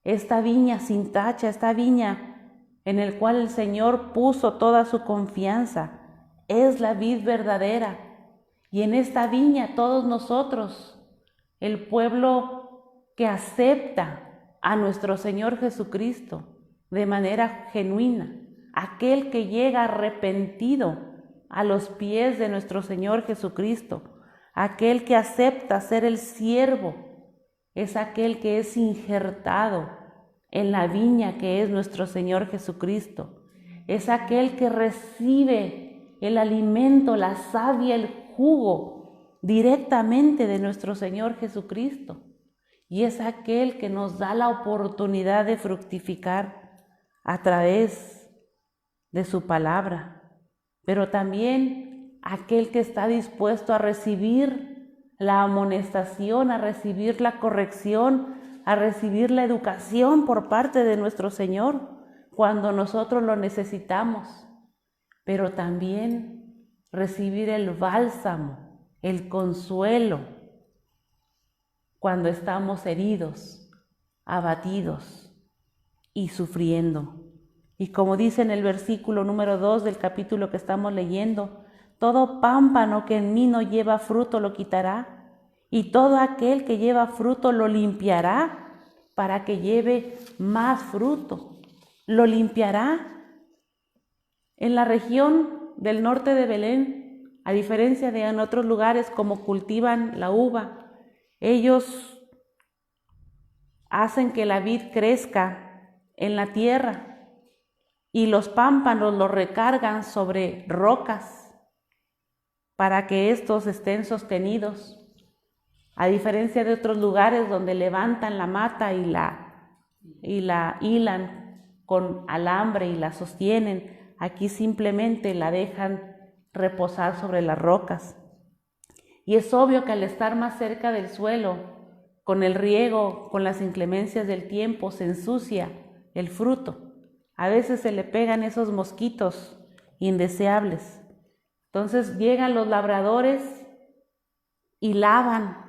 Esta viña sin tacha, esta viña en el cual el Señor puso toda su confianza, es la vid verdadera. Y en esta viña todos nosotros, el pueblo que acepta a nuestro Señor Jesucristo de manera genuina, aquel que llega arrepentido a los pies de nuestro Señor Jesucristo, aquel que acepta ser el siervo, es aquel que es injertado en la viña que es nuestro Señor Jesucristo, es aquel que recibe el alimento, la savia, el jugo directamente de nuestro Señor Jesucristo, y es aquel que nos da la oportunidad de fructificar a través de su palabra, pero también aquel que está dispuesto a recibir la amonestación, a recibir la corrección, a recibir la educación por parte de nuestro Señor cuando nosotros lo necesitamos, pero también recibir el bálsamo, el consuelo cuando estamos heridos, abatidos y sufriendo. Y como dice en el versículo número 2 del capítulo que estamos leyendo, todo pámpano que en mí no lleva fruto lo quitará, y todo aquel que lleva fruto lo limpiará para que lleve más fruto. Lo limpiará. En la región del norte de Belén, a diferencia de en otros lugares como cultivan la uva, ellos hacen que la vid crezca en la tierra y los pámpanos los recargan sobre rocas para que estos estén sostenidos. A diferencia de otros lugares donde levantan la mata y la hilan con alambre y la sostienen, aquí simplemente la dejan reposar sobre las rocas. Y es obvio que al estar más cerca del suelo, con el riego, con las inclemencias del tiempo, se ensucia el fruto. A veces se le pegan esos mosquitos indeseables. Entonces llegan los labradores y lavan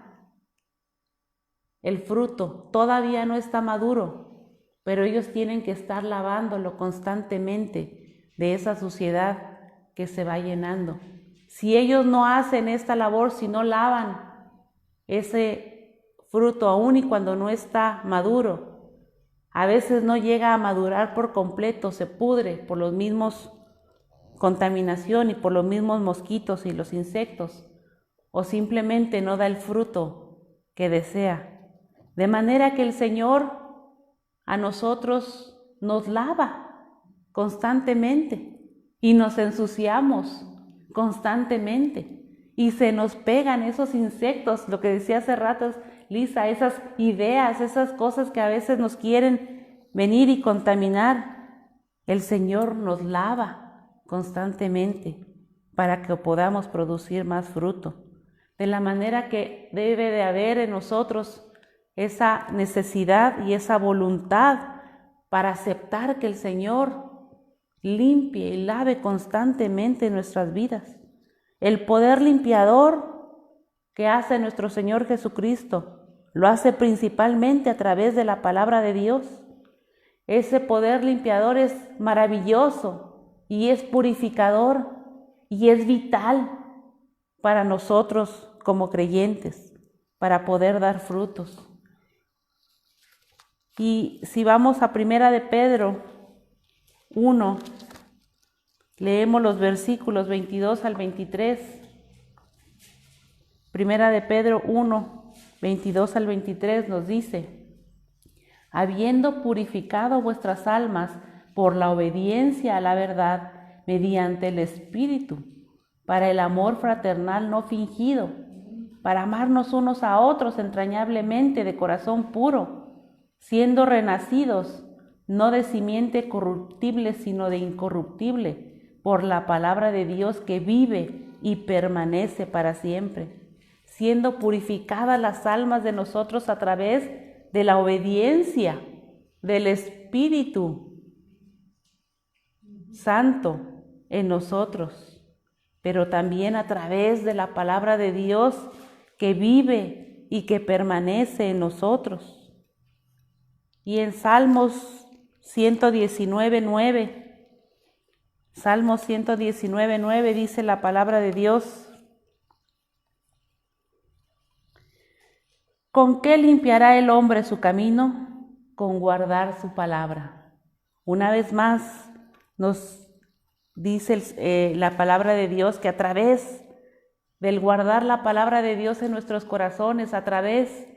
el fruto. Todavía no está maduro, pero ellos tienen que estar lavándolo constantemente de esa suciedad que se va llenando. Si ellos no hacen esta labor, si no lavan ese fruto aún y cuando no está maduro, a veces no llega a madurar por completo, se pudre por los mismos contaminación y por los mismos mosquitos y los insectos, o simplemente no da el fruto que desea. De manera que el Señor a nosotros nos lava constantemente y nos ensuciamos constantemente y se nos pegan esos insectos, lo que decía hace rato Lisa, esas ideas, esas cosas que a veces nos quieren venir y contaminar. El Señor nos lava constantemente para que podamos producir más fruto. De la manera que debe de haber en nosotros esa necesidad y esa voluntad para aceptar que el Señor limpie y lave constantemente nuestras vidas. El poder limpiador que hace nuestro Señor Jesucristo lo hace principalmente a través de la palabra de Dios. Ese poder limpiador es maravilloso y es purificador y es vital para nosotros como creyentes, para poder dar frutos. Y si vamos a Primera de Pedro 1, leemos los versículos 22 al 23. Primera de Pedro 1, 22 al 23 nos dice: habiendo purificado vuestras almas por la obediencia a la verdad mediante el Espíritu, para el amor fraternal no fingido, para amarnos unos a otros entrañablemente de corazón puro, siendo renacidos, no de simiente corruptible, sino de incorruptible, por la palabra de Dios que vive y permanece para siempre, siendo purificadas las almas de nosotros a través de la obediencia del Espíritu Santo en nosotros, pero también a través de la palabra de Dios que vive y que permanece en nosotros. Y en Salmos 119:9, Salmos 119:9 dice la palabra de Dios: ¿con qué limpiará el hombre su camino? Con guardar su palabra. Una vez más nos dice la palabra de Dios que a través del guardar la palabra de Dios en nuestros corazones, a través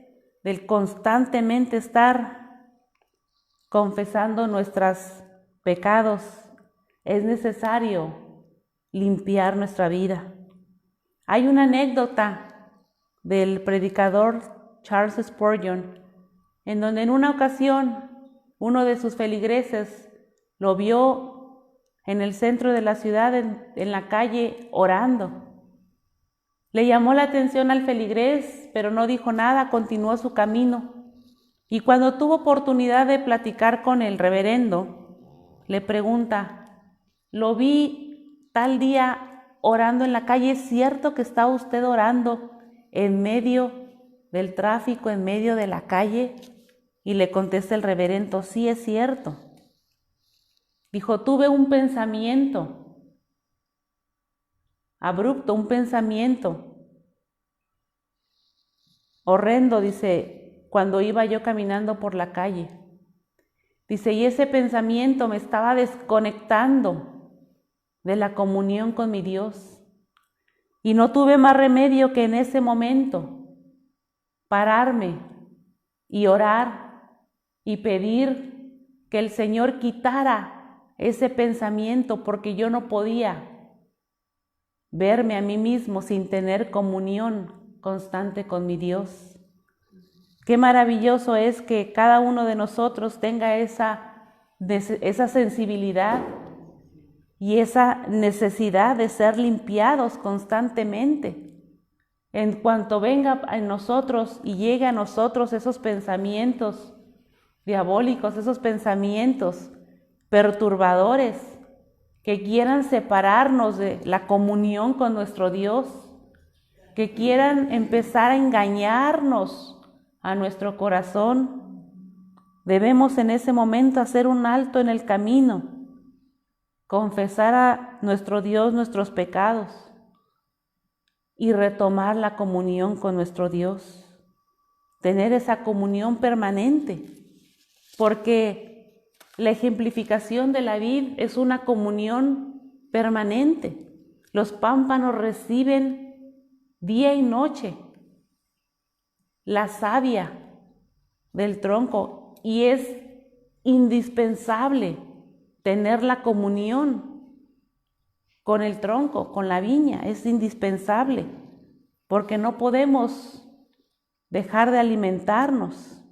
del constantemente estar confesando nuestros pecados, es necesario limpiar nuestra vida. Hay una anécdota del predicador Charles Spurgeon, en donde en una ocasión uno de sus feligreses lo vio en el centro de la ciudad, en la calle, orando. Le llamó la atención al feligrés, pero no dijo nada, continuó su camino. Y cuando tuvo oportunidad de platicar con el reverendo, le pregunta: lo vi tal día orando en la calle, ¿es cierto que está usted orando en medio del tráfico, en medio de la calle? Y le contesta el reverendo: sí, es cierto. Dijo: tuve un pensamiento abrupto, un pensamiento horrendo, dice, cuando iba yo caminando por la calle. Dice, y ese pensamiento me estaba desconectando de la comunión con mi Dios. Y no tuve más remedio que en ese momento pararme y orar y pedir que el Señor quitara ese pensamiento, porque yo no podía verme a mí mismo sin tener comunión constante con mi Dios. Qué maravilloso es que cada uno de nosotros tenga esa sensibilidad y esa necesidad de ser limpiados constantemente. En cuanto venga en nosotros y llegue a nosotros esos pensamientos diabólicos, esos pensamientos perturbadores que quieran separarnos de la comunión con nuestro Dios, que quieran empezar a engañarnos a nuestro corazón, debemos en ese momento hacer un alto en el camino, confesar a nuestro Dios nuestros pecados y retomar la comunión con nuestro Dios, tener esa comunión permanente, porque la ejemplificación de la vid es una comunión permanente. Los pámpanos reciben día y noche la savia del tronco y es indispensable tener la comunión con el tronco, con la viña, es indispensable, porque no podemos dejar de alimentarnos,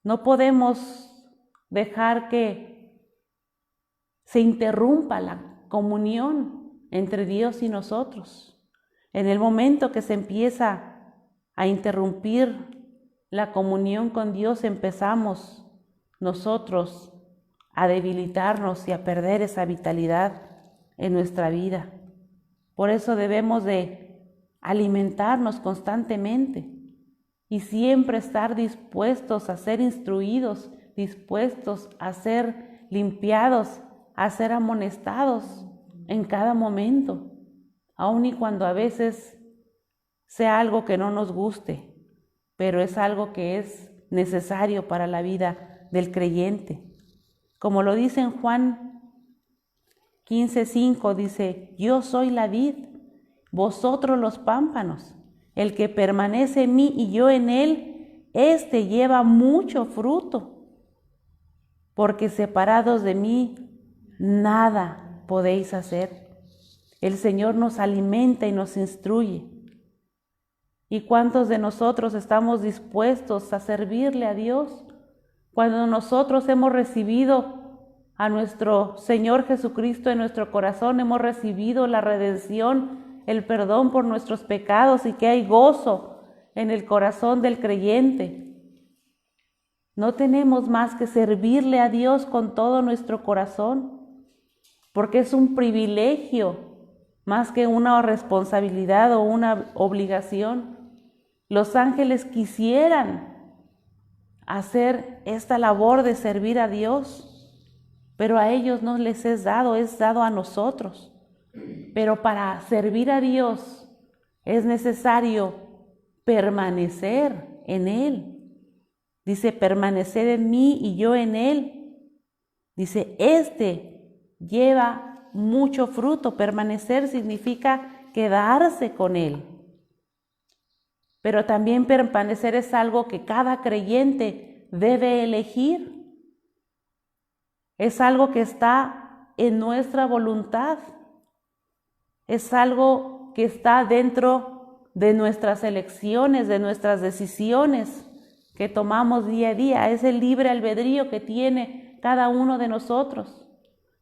no podemos dejar que se interrumpa la comunión entre Dios y nosotros. En el momento que se empieza a interrumpir la comunión con Dios, empezamos nosotros a debilitarnos y a perder esa vitalidad en nuestra vida. Por eso debemos de alimentarnos constantemente y siempre estar dispuestos a ser instruidos, dispuestos a ser limpiados, a ser amonestados en cada momento, aun y cuando a veces sea algo que no nos guste, pero es algo que es necesario para la vida del creyente. Como lo dice en Juan 15:5, dice: yo soy la vid, vosotros los pámpanos. El que permanece en mí y yo en él, éste lleva mucho fruto, porque separados de mí nada podéis hacer. El Señor nos alimenta y nos instruye ¿Y cuántos de nosotros estamos dispuestos a servirle a Dios cuando nosotros hemos recibido a nuestro Señor Jesucristo en nuestro corazón, hemos recibido la redención, el perdón por nuestros pecados y que hay gozo en el corazón del creyente? No tenemos más que servirle a Dios con todo nuestro corazón, porque es un privilegio más que una responsabilidad o una obligación. Los ángeles quisieran hacer esta labor de servir a Dios, pero a ellos no les es dado a nosotros. Pero para servir a Dios es necesario permanecer en Él. Dice, permanecer en mí y yo en Él. Dice, lleva mucho fruto. Permanecer significa quedarse con Él. Pero también permanecer es algo que cada creyente debe elegir. Es algo que está en nuestra voluntad. Es algo que está dentro de nuestras elecciones, de nuestras decisiones que tomamos día a día. Es el libre albedrío que tiene cada uno de nosotros.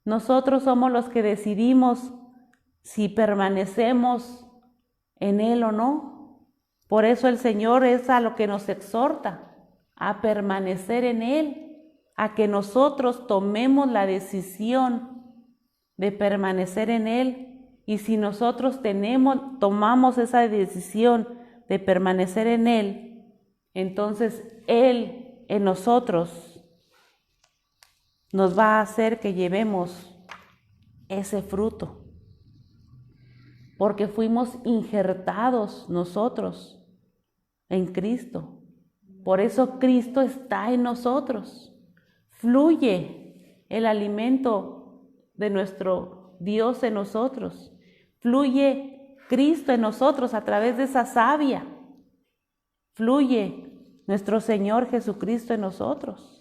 Nosotros somos los que decidimos si permanecemos en Él o no. Por eso el Señor es a lo que nos exhorta, a permanecer en Él, a que nosotros tomemos la decisión de permanecer en Él. Y si nosotros tomamos esa decisión de permanecer en Él, entonces Él en nosotros nos va a hacer que llevemos ese fruto, porque fuimos injertados nosotros en Cristo. Por eso Cristo está en nosotros. Fluye el alimento de nuestro Dios en nosotros. Fluye Cristo en nosotros a través de esa savia. Fluye nuestro Señor Jesucristo en nosotros.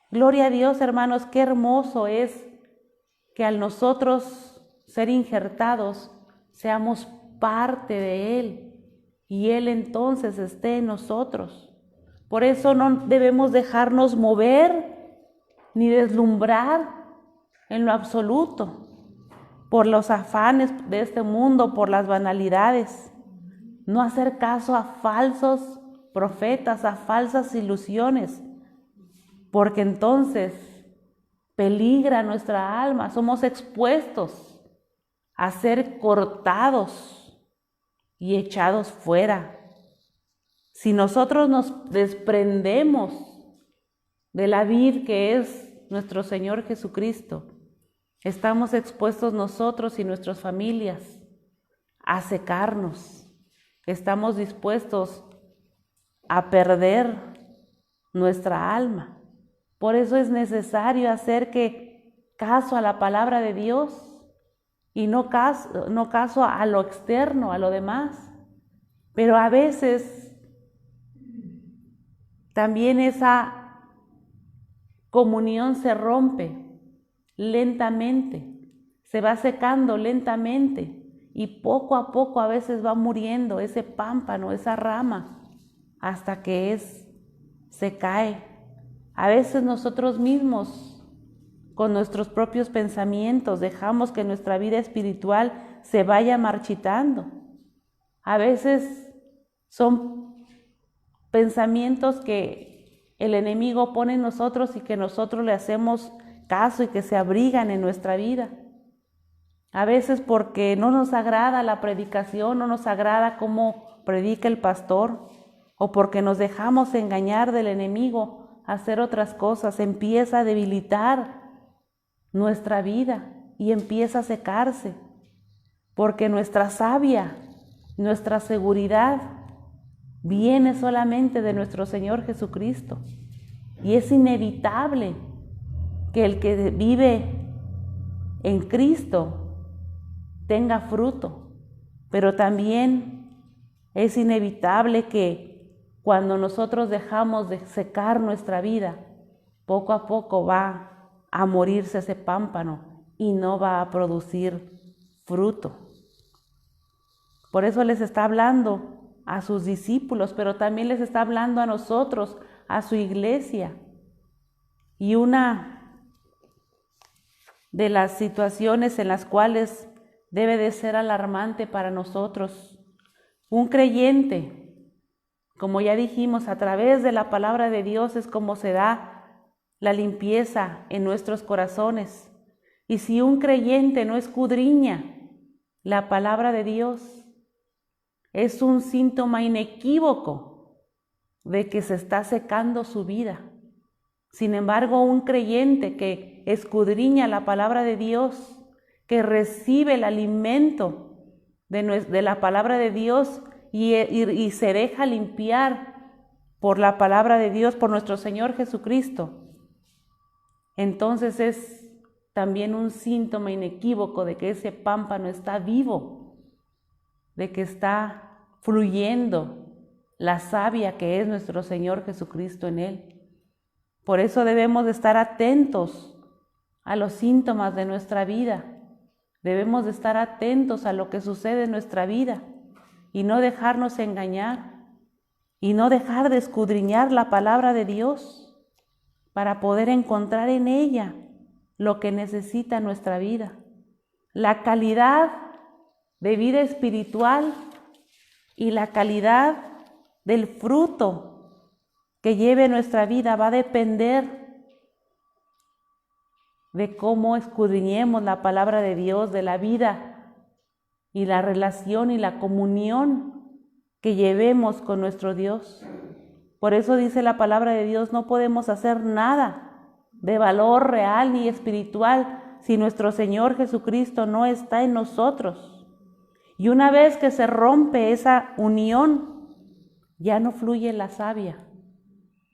Gloria a Dios, hermanos, qué hermoso es que al nosotros ser injertados seamos parte de Él y Él entonces esté en nosotros. Por eso no debemos dejarnos mover ni deslumbrar en lo absoluto por los afanes de este mundo, por las banalidades. No hacer caso a falsos profetas, a falsas ilusiones, porque entonces peligra nuestra alma. Somos expuestos a ser cortados y echados fuera. Si nosotros nos desprendemos de la vid que es nuestro Señor Jesucristo, estamos expuestos nosotros y nuestras familias a secarnos. Estamos dispuestos a perder nuestra alma. Por eso es necesario hacer caso a la palabra de Dios y no caso a lo externo, a lo demás. Pero a veces también esa comunión se rompe lentamente, se va secando lentamente y poco a poco a veces va muriendo ese pámpano, esa rama, hasta que se cae. A veces nosotros mismos, con nuestros propios pensamientos, dejamos que nuestra vida espiritual se vaya marchitando. A veces son pensamientos que el enemigo pone en nosotros y que nosotros le hacemos caso y que se abrigan en nuestra vida. A veces porque no nos agrada la predicación, no nos agrada cómo predica el pastor, o porque nos dejamos engañar del enemigo a hacer otras cosas, empieza a debilitar nuestra vida y empieza a secarse, porque nuestra savia, nuestra seguridad viene solamente de nuestro Señor Jesucristo. Y es inevitable que el que vive en Cristo tenga fruto, pero también es inevitable que cuando nosotros dejamos de secar nuestra vida, poco a poco va a morirse ese pámpano y no va a producir fruto. Por eso les está hablando a sus discípulos, pero también les está hablando a nosotros, a su iglesia. Y una de las situaciones en las cuales debe de ser alarmante para nosotros, un creyente, como ya dijimos, a través de la palabra de Dios es como se da la limpieza en nuestros corazones. Y si un creyente no escudriña la palabra de Dios, es un síntoma inequívoco de que se está secando su vida. Sin embargo, un creyente que escudriña la palabra de Dios, que recibe el alimento de la palabra de Dios y se deja limpiar por la palabra de Dios, por nuestro Señor Jesucristo, entonces es también un síntoma inequívoco de que ese pámpano está vivo, de que está fluyendo la savia que es nuestro Señor Jesucristo en él. Por eso debemos de estar atentos a los síntomas de nuestra vida. Debemos de estar atentos a lo que sucede en nuestra vida y no dejarnos engañar y no dejar de escudriñar la palabra de Dios para poder encontrar en ella lo que necesita nuestra vida. La calidad de vida espiritual y la calidad del fruto que lleve nuestra vida va a depender de cómo escudriñemos la palabra de Dios, de la vida y la relación y la comunión que llevemos con nuestro Dios. Por eso dice la palabra de Dios, no podemos hacer nada de valor real ni espiritual si nuestro Señor Jesucristo no está en nosotros. Y una vez que se rompe esa unión, ya no fluye la savia,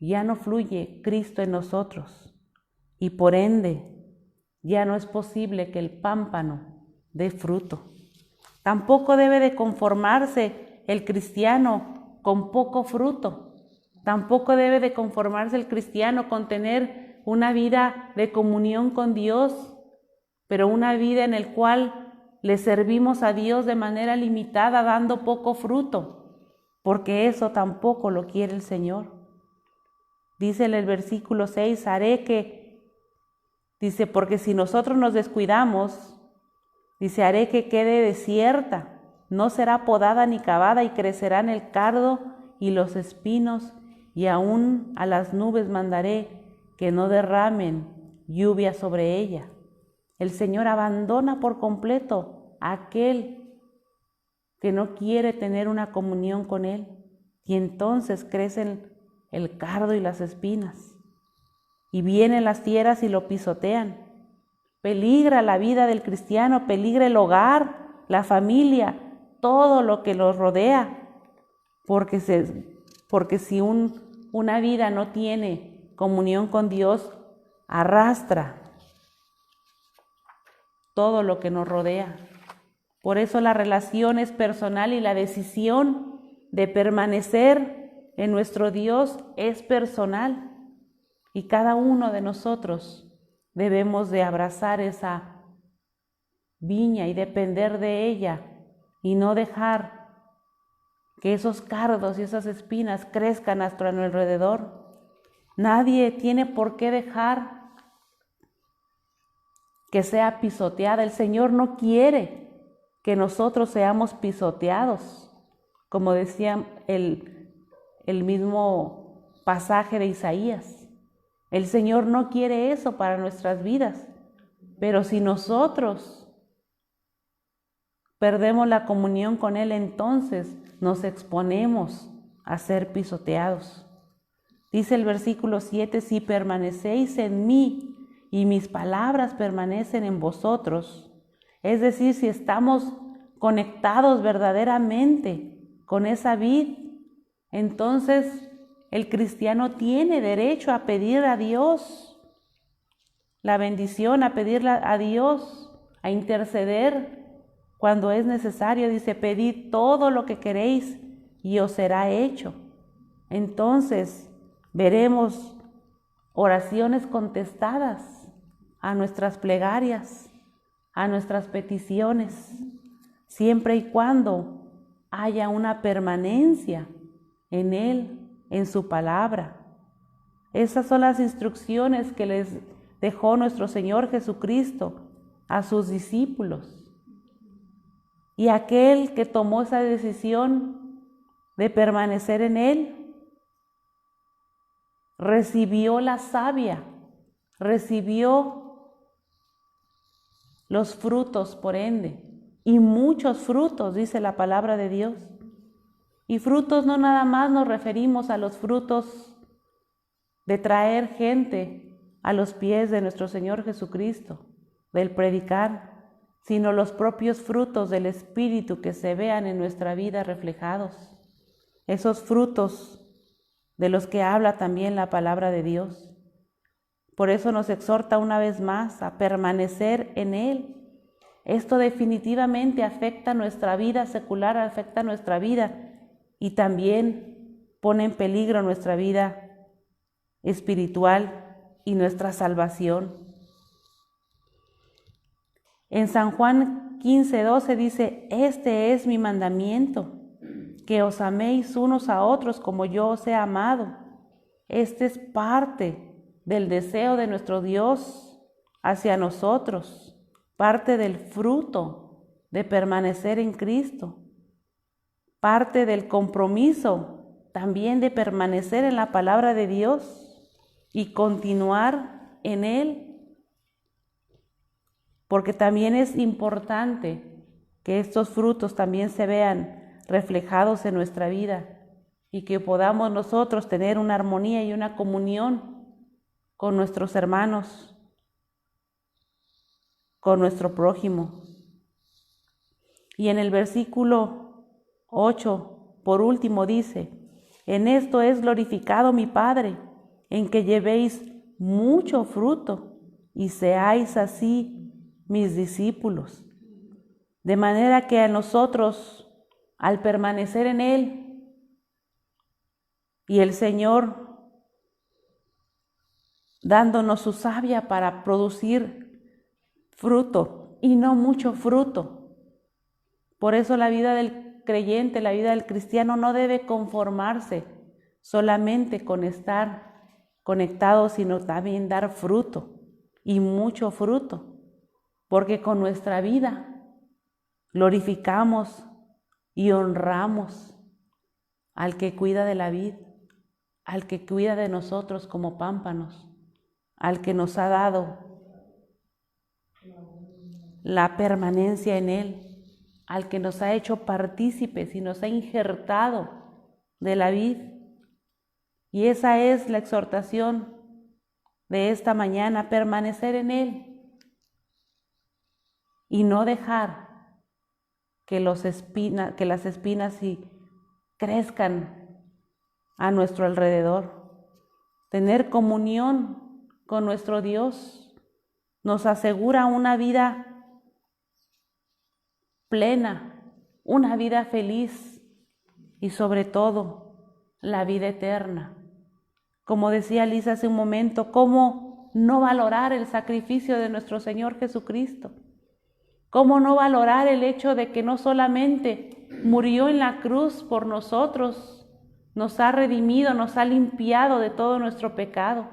ya no fluye Cristo en nosotros. Y por ende, ya no es posible que el pámpano dé fruto. Tampoco debe de conformarse el cristiano con poco fruto. Tampoco debe de conformarse el cristiano con tener una vida de comunión con Dios, pero una vida en la cual le servimos a Dios de manera limitada, dando poco fruto, porque eso tampoco lo quiere el Señor. Dice en el versículo 6, dice, porque si nosotros nos descuidamos, dice, haré que quede desierta, no será podada ni cavada y crecerán el cardo y los espinos, y aún a las nubes mandaré que no derramen lluvia sobre ella. El Señor abandona por completo a aquel que no quiere tener una comunión con Él, y entonces crecen el cardo y las espinas, y vienen las fieras y lo pisotean. Peligra la vida del cristiano, peligra el hogar, la familia, todo lo que los rodea, porque si una vida no tiene comunión con Dios, arrastra todo lo que nos rodea. Por eso la relación es personal y la decisión de permanecer en nuestro Dios es personal. Y cada uno de nosotros debemos de abrazar esa viña y depender de ella y no dejar que esos cardos y esas espinas crezcan a nuestro alrededor. Nadie tiene por qué dejar que sea pisoteada. El Señor no quiere que nosotros seamos pisoteados, como decía el mismo pasaje de Isaías. El Señor no quiere eso para nuestras vidas, pero si nosotros perdemos la comunión con Él, entonces nos exponemos a ser pisoteados. Dice el versículo 7, si permanecéis en mí y mis palabras permanecen en vosotros, es decir, si estamos conectados verdaderamente con esa vid, entonces el cristiano tiene derecho a pedir a Dios la bendición, a pedirle a Dios, a interceder cuando es necesario. Dice, pedid todo lo que queréis y os será hecho. Entonces veremos oraciones contestadas a nuestras plegarias, a nuestras peticiones, siempre y cuando haya una permanencia en Él, en su palabra. Esas son las instrucciones que les dejó nuestro Señor Jesucristo a sus discípulos. Y aquel que tomó esa decisión de permanecer en Él, recibió la savia, recibió los frutos por ende, y muchos frutos, dice la palabra de Dios. Y frutos no nada más nos referimos a los frutos de traer gente a los pies de nuestro Señor Jesucristo, del predicar, sino los propios frutos del Espíritu que se vean en nuestra vida reflejados. Esos frutos de los que habla también la palabra de Dios. Por eso nos exhorta una vez más a permanecer en Él. Esto definitivamente afecta nuestra vida secular, afecta nuestra vida y también pone en peligro nuestra vida espiritual y nuestra salvación. En San Juan 15:12 dice: este es mi mandamiento, que os améis unos a otros como yo os he amado. Este es parte del deseo de nuestro Dios hacia nosotros, parte del fruto de permanecer en Cristo, parte del compromiso también de permanecer en la palabra de Dios y continuar en Él. Porque también es importante que estos frutos también se vean reflejados en nuestra vida y que podamos nosotros tener una armonía y una comunión con nuestros hermanos, con nuestro prójimo. Y en el versículo 8, por último, dice: en esto es glorificado mi Padre, en que llevéis mucho fruto y seáis así mis discípulos. De manera que a nosotros, al permanecer en Él, y el Señor dándonos su savia para producir fruto, y no mucho fruto. Por eso la vida del creyente, la vida del cristiano no debe conformarse solamente con estar conectado, sino también dar fruto, y mucho fruto. Porque con nuestra vida glorificamos y honramos al que cuida de la vid, al que cuida de nosotros como pámpanos, al que nos ha dado la permanencia en Él, al que nos ha hecho partícipes y nos ha injertado de la vid. Y esa es la exhortación de esta mañana: permanecer en Él. Y no dejar que las espinas crezcan a nuestro alrededor. Tener comunión con nuestro Dios nos asegura una vida plena, una vida feliz y sobre todo la vida eterna. Como decía Lisa hace un momento, ¿cómo no valorar el sacrificio de nuestro Señor Jesucristo? ¿Cómo no valorar el hecho de que no solamente murió en la cruz por nosotros, nos ha redimido, nos ha limpiado de todo nuestro pecado,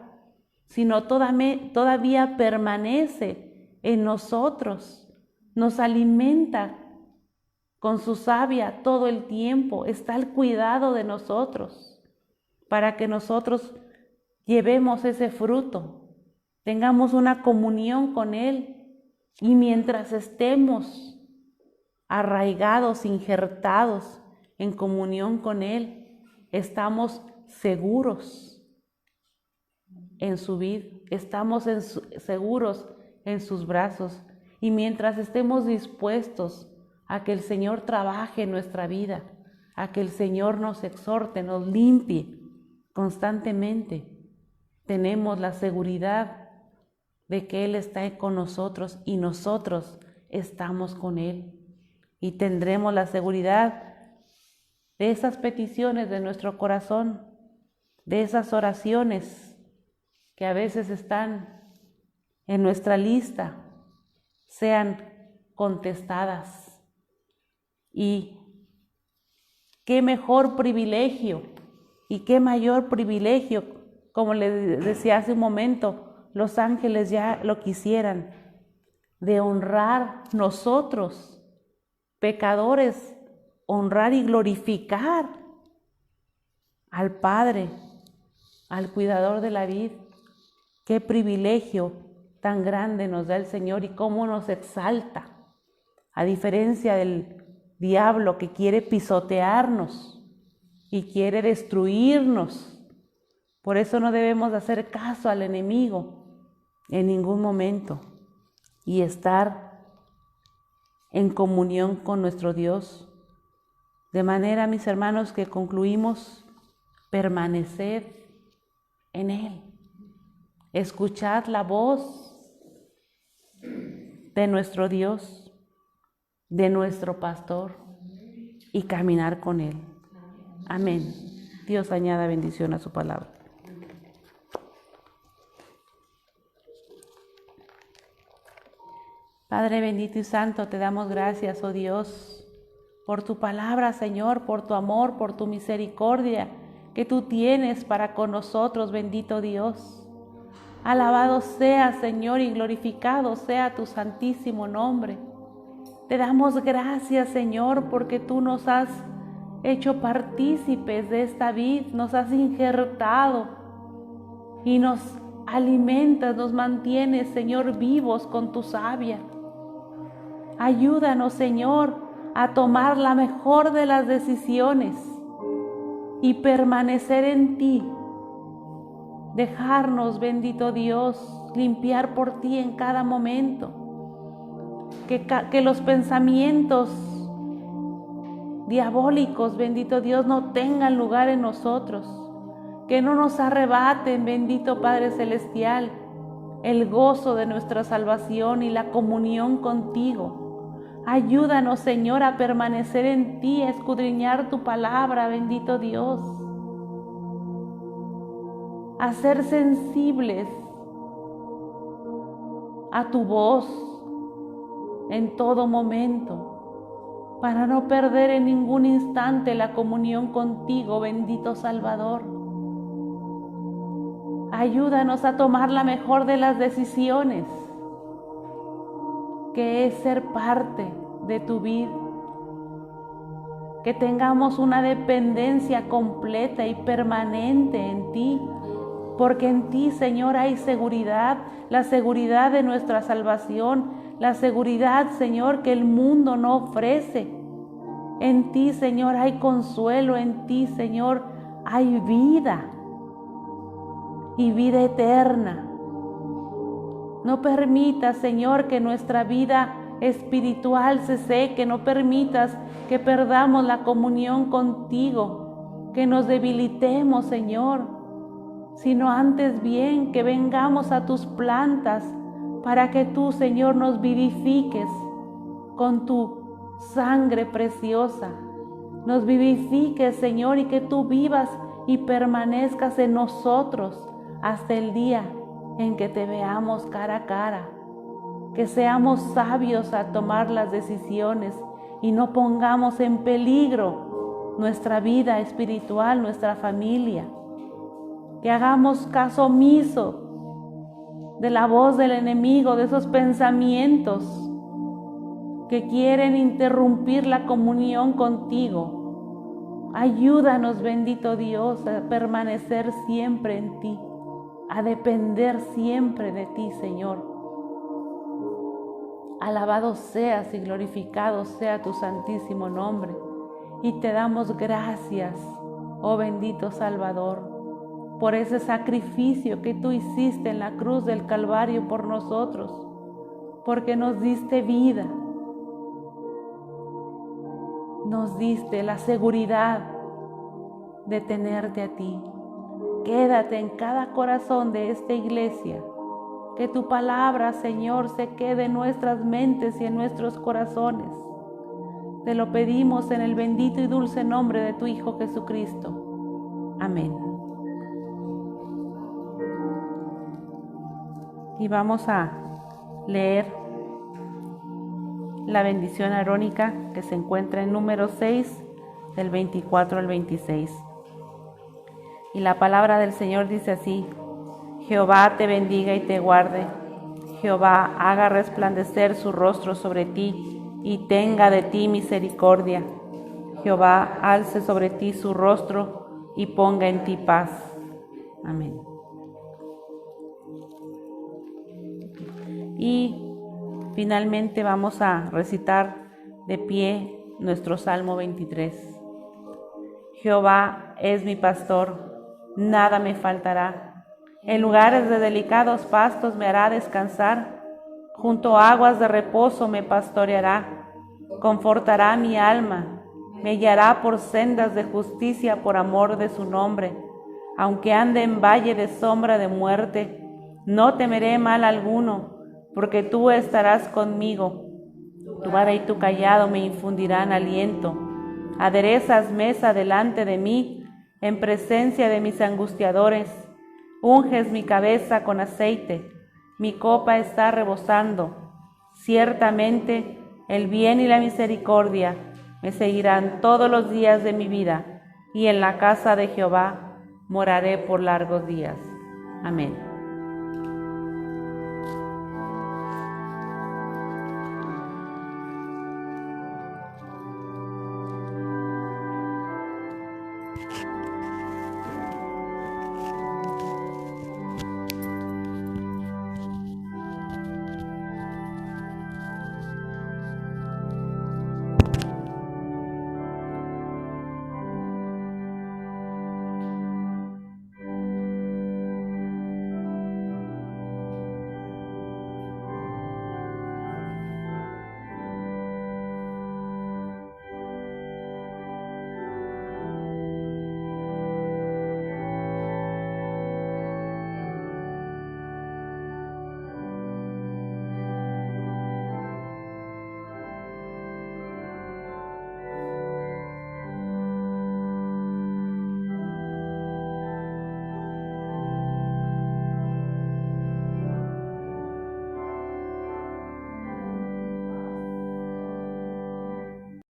sino todavía permanece en nosotros, nos alimenta con su savia todo el tiempo, está al cuidado de nosotros, para que nosotros llevemos ese fruto, tengamos una comunión con Él. Y mientras estemos arraigados, injertados en comunión con Él, estamos seguros en su vid, estamos seguros en sus brazos. Y mientras estemos dispuestos a que el Señor trabaje en nuestra vida, a que el Señor nos exhorte, nos limpie constantemente, tenemos la seguridad de que Él está con nosotros y nosotros estamos con Él. Y tendremos la seguridad de esas peticiones de nuestro corazón, de esas oraciones que a veces están en nuestra lista, sean contestadas y qué mejor privilegio y qué mayor privilegio, como le decía hace un momento, los ángeles ya lo quisieran, de honrar nosotros, pecadores, honrar y glorificar al Padre, al cuidador de la vid. Qué privilegio tan grande nos da el Señor y cómo nos exalta, a diferencia del diablo que quiere pisotearnos y quiere destruirnos. Por eso no debemos hacer caso al enemigo en ningún momento y estar en comunión con nuestro Dios. De manera, mis hermanos, que concluimos, permaneced en Él. Escuchad la voz de nuestro Dios, de nuestro pastor, y caminar con Él. Amén. Dios añada bendición a su palabra. Padre bendito y santo, te damos gracias, oh Dios, por tu palabra, Señor, por tu amor, por tu misericordia que tú tienes para con nosotros, bendito Dios. Alabado sea, Señor, y glorificado sea tu santísimo nombre. Te damos gracias, Señor, porque tú nos has hecho partícipes de esta vid, nos has injertado y nos alimentas, nos mantienes, Señor, vivos con tu savia. Ayúdanos, Señor, a tomar la mejor de las decisiones y permanecer en ti. Dejarnos, bendito Dios, limpiar por ti en cada momento. Que los pensamientos diabólicos, bendito Dios, no tengan lugar en nosotros. Que no nos arrebaten, bendito Padre Celestial, el gozo de nuestra salvación y la comunión contigo. Ayúdanos, Señor, a permanecer en ti, a escudriñar tu palabra, bendito Dios. A ser sensibles a tu voz en todo momento, para no perder en ningún instante la comunión contigo, bendito Salvador. Ayúdanos a tomar la mejor de las decisiones, que es ser parte de tu vida. Que tengamos una dependencia completa y permanente en ti, porque en ti, Señor, hay seguridad, la seguridad de nuestra salvación, la seguridad, Señor, que el mundo no ofrece. En ti, Señor, hay consuelo, en ti, Señor, hay vida y vida eterna. No permitas, Señor, que nuestra vida espiritual se seque, no permitas que perdamos la comunión contigo, que nos debilitemos, Señor, sino antes bien que vengamos a tus plantas para que tú, Señor, nos vivifiques con tu sangre preciosa. Nos vivifiques, Señor, y que tú vivas y permanezcas en nosotros hasta el día en que te veamos cara a cara. Que seamos sabios a tomar las decisiones y no pongamos en peligro nuestra vida espiritual, nuestra familia. Que hagamos caso omiso de la voz del enemigo, de esos pensamientos que quieren interrumpir la comunión contigo. Ayúdanos, bendito Dios, a permanecer siempre en ti, a depender siempre de ti, Señor. Alabado seas y glorificado sea tu santísimo nombre. Y te damos gracias, oh bendito Salvador, por ese sacrificio que tú hiciste en la cruz del Calvario por nosotros, porque nos diste vida, nos diste la seguridad de tenerte a ti. Quédate en cada corazón de esta iglesia. Que tu palabra, Señor, se quede en nuestras mentes y en nuestros corazones. Te lo pedimos en el bendito y dulce nombre de tu Hijo Jesucristo. Amén. Y vamos a leer la bendición arónica que se encuentra en Números 6, del 24 al 26. Y la palabra del Señor dice así: Jehová te bendiga y te guarde. Jehová haga resplandecer su rostro sobre ti y tenga de ti misericordia. Jehová alce sobre ti su rostro y ponga en ti paz. Amén. Y finalmente vamos a recitar de pie nuestro Salmo 23. Jehová es mi pastor, nada me faltará. En lugares de delicados pastos me hará descansar, junto a aguas de reposo me pastoreará, confortará mi alma, me guiará por sendas de justicia por amor de su nombre. Aunque ande en valle de sombra de muerte, no temeré mal alguno, porque tú estarás conmigo. Tu vara y tu cayado me infundirán aliento. Aderezas mesa delante de mí, en presencia de mis angustiadores. Unges mi cabeza con aceite, mi copa está rebosando. Ciertamente el bien y la misericordia me seguirán todos los días de mi vida, y en la casa de Jehová moraré por largos días. Amén.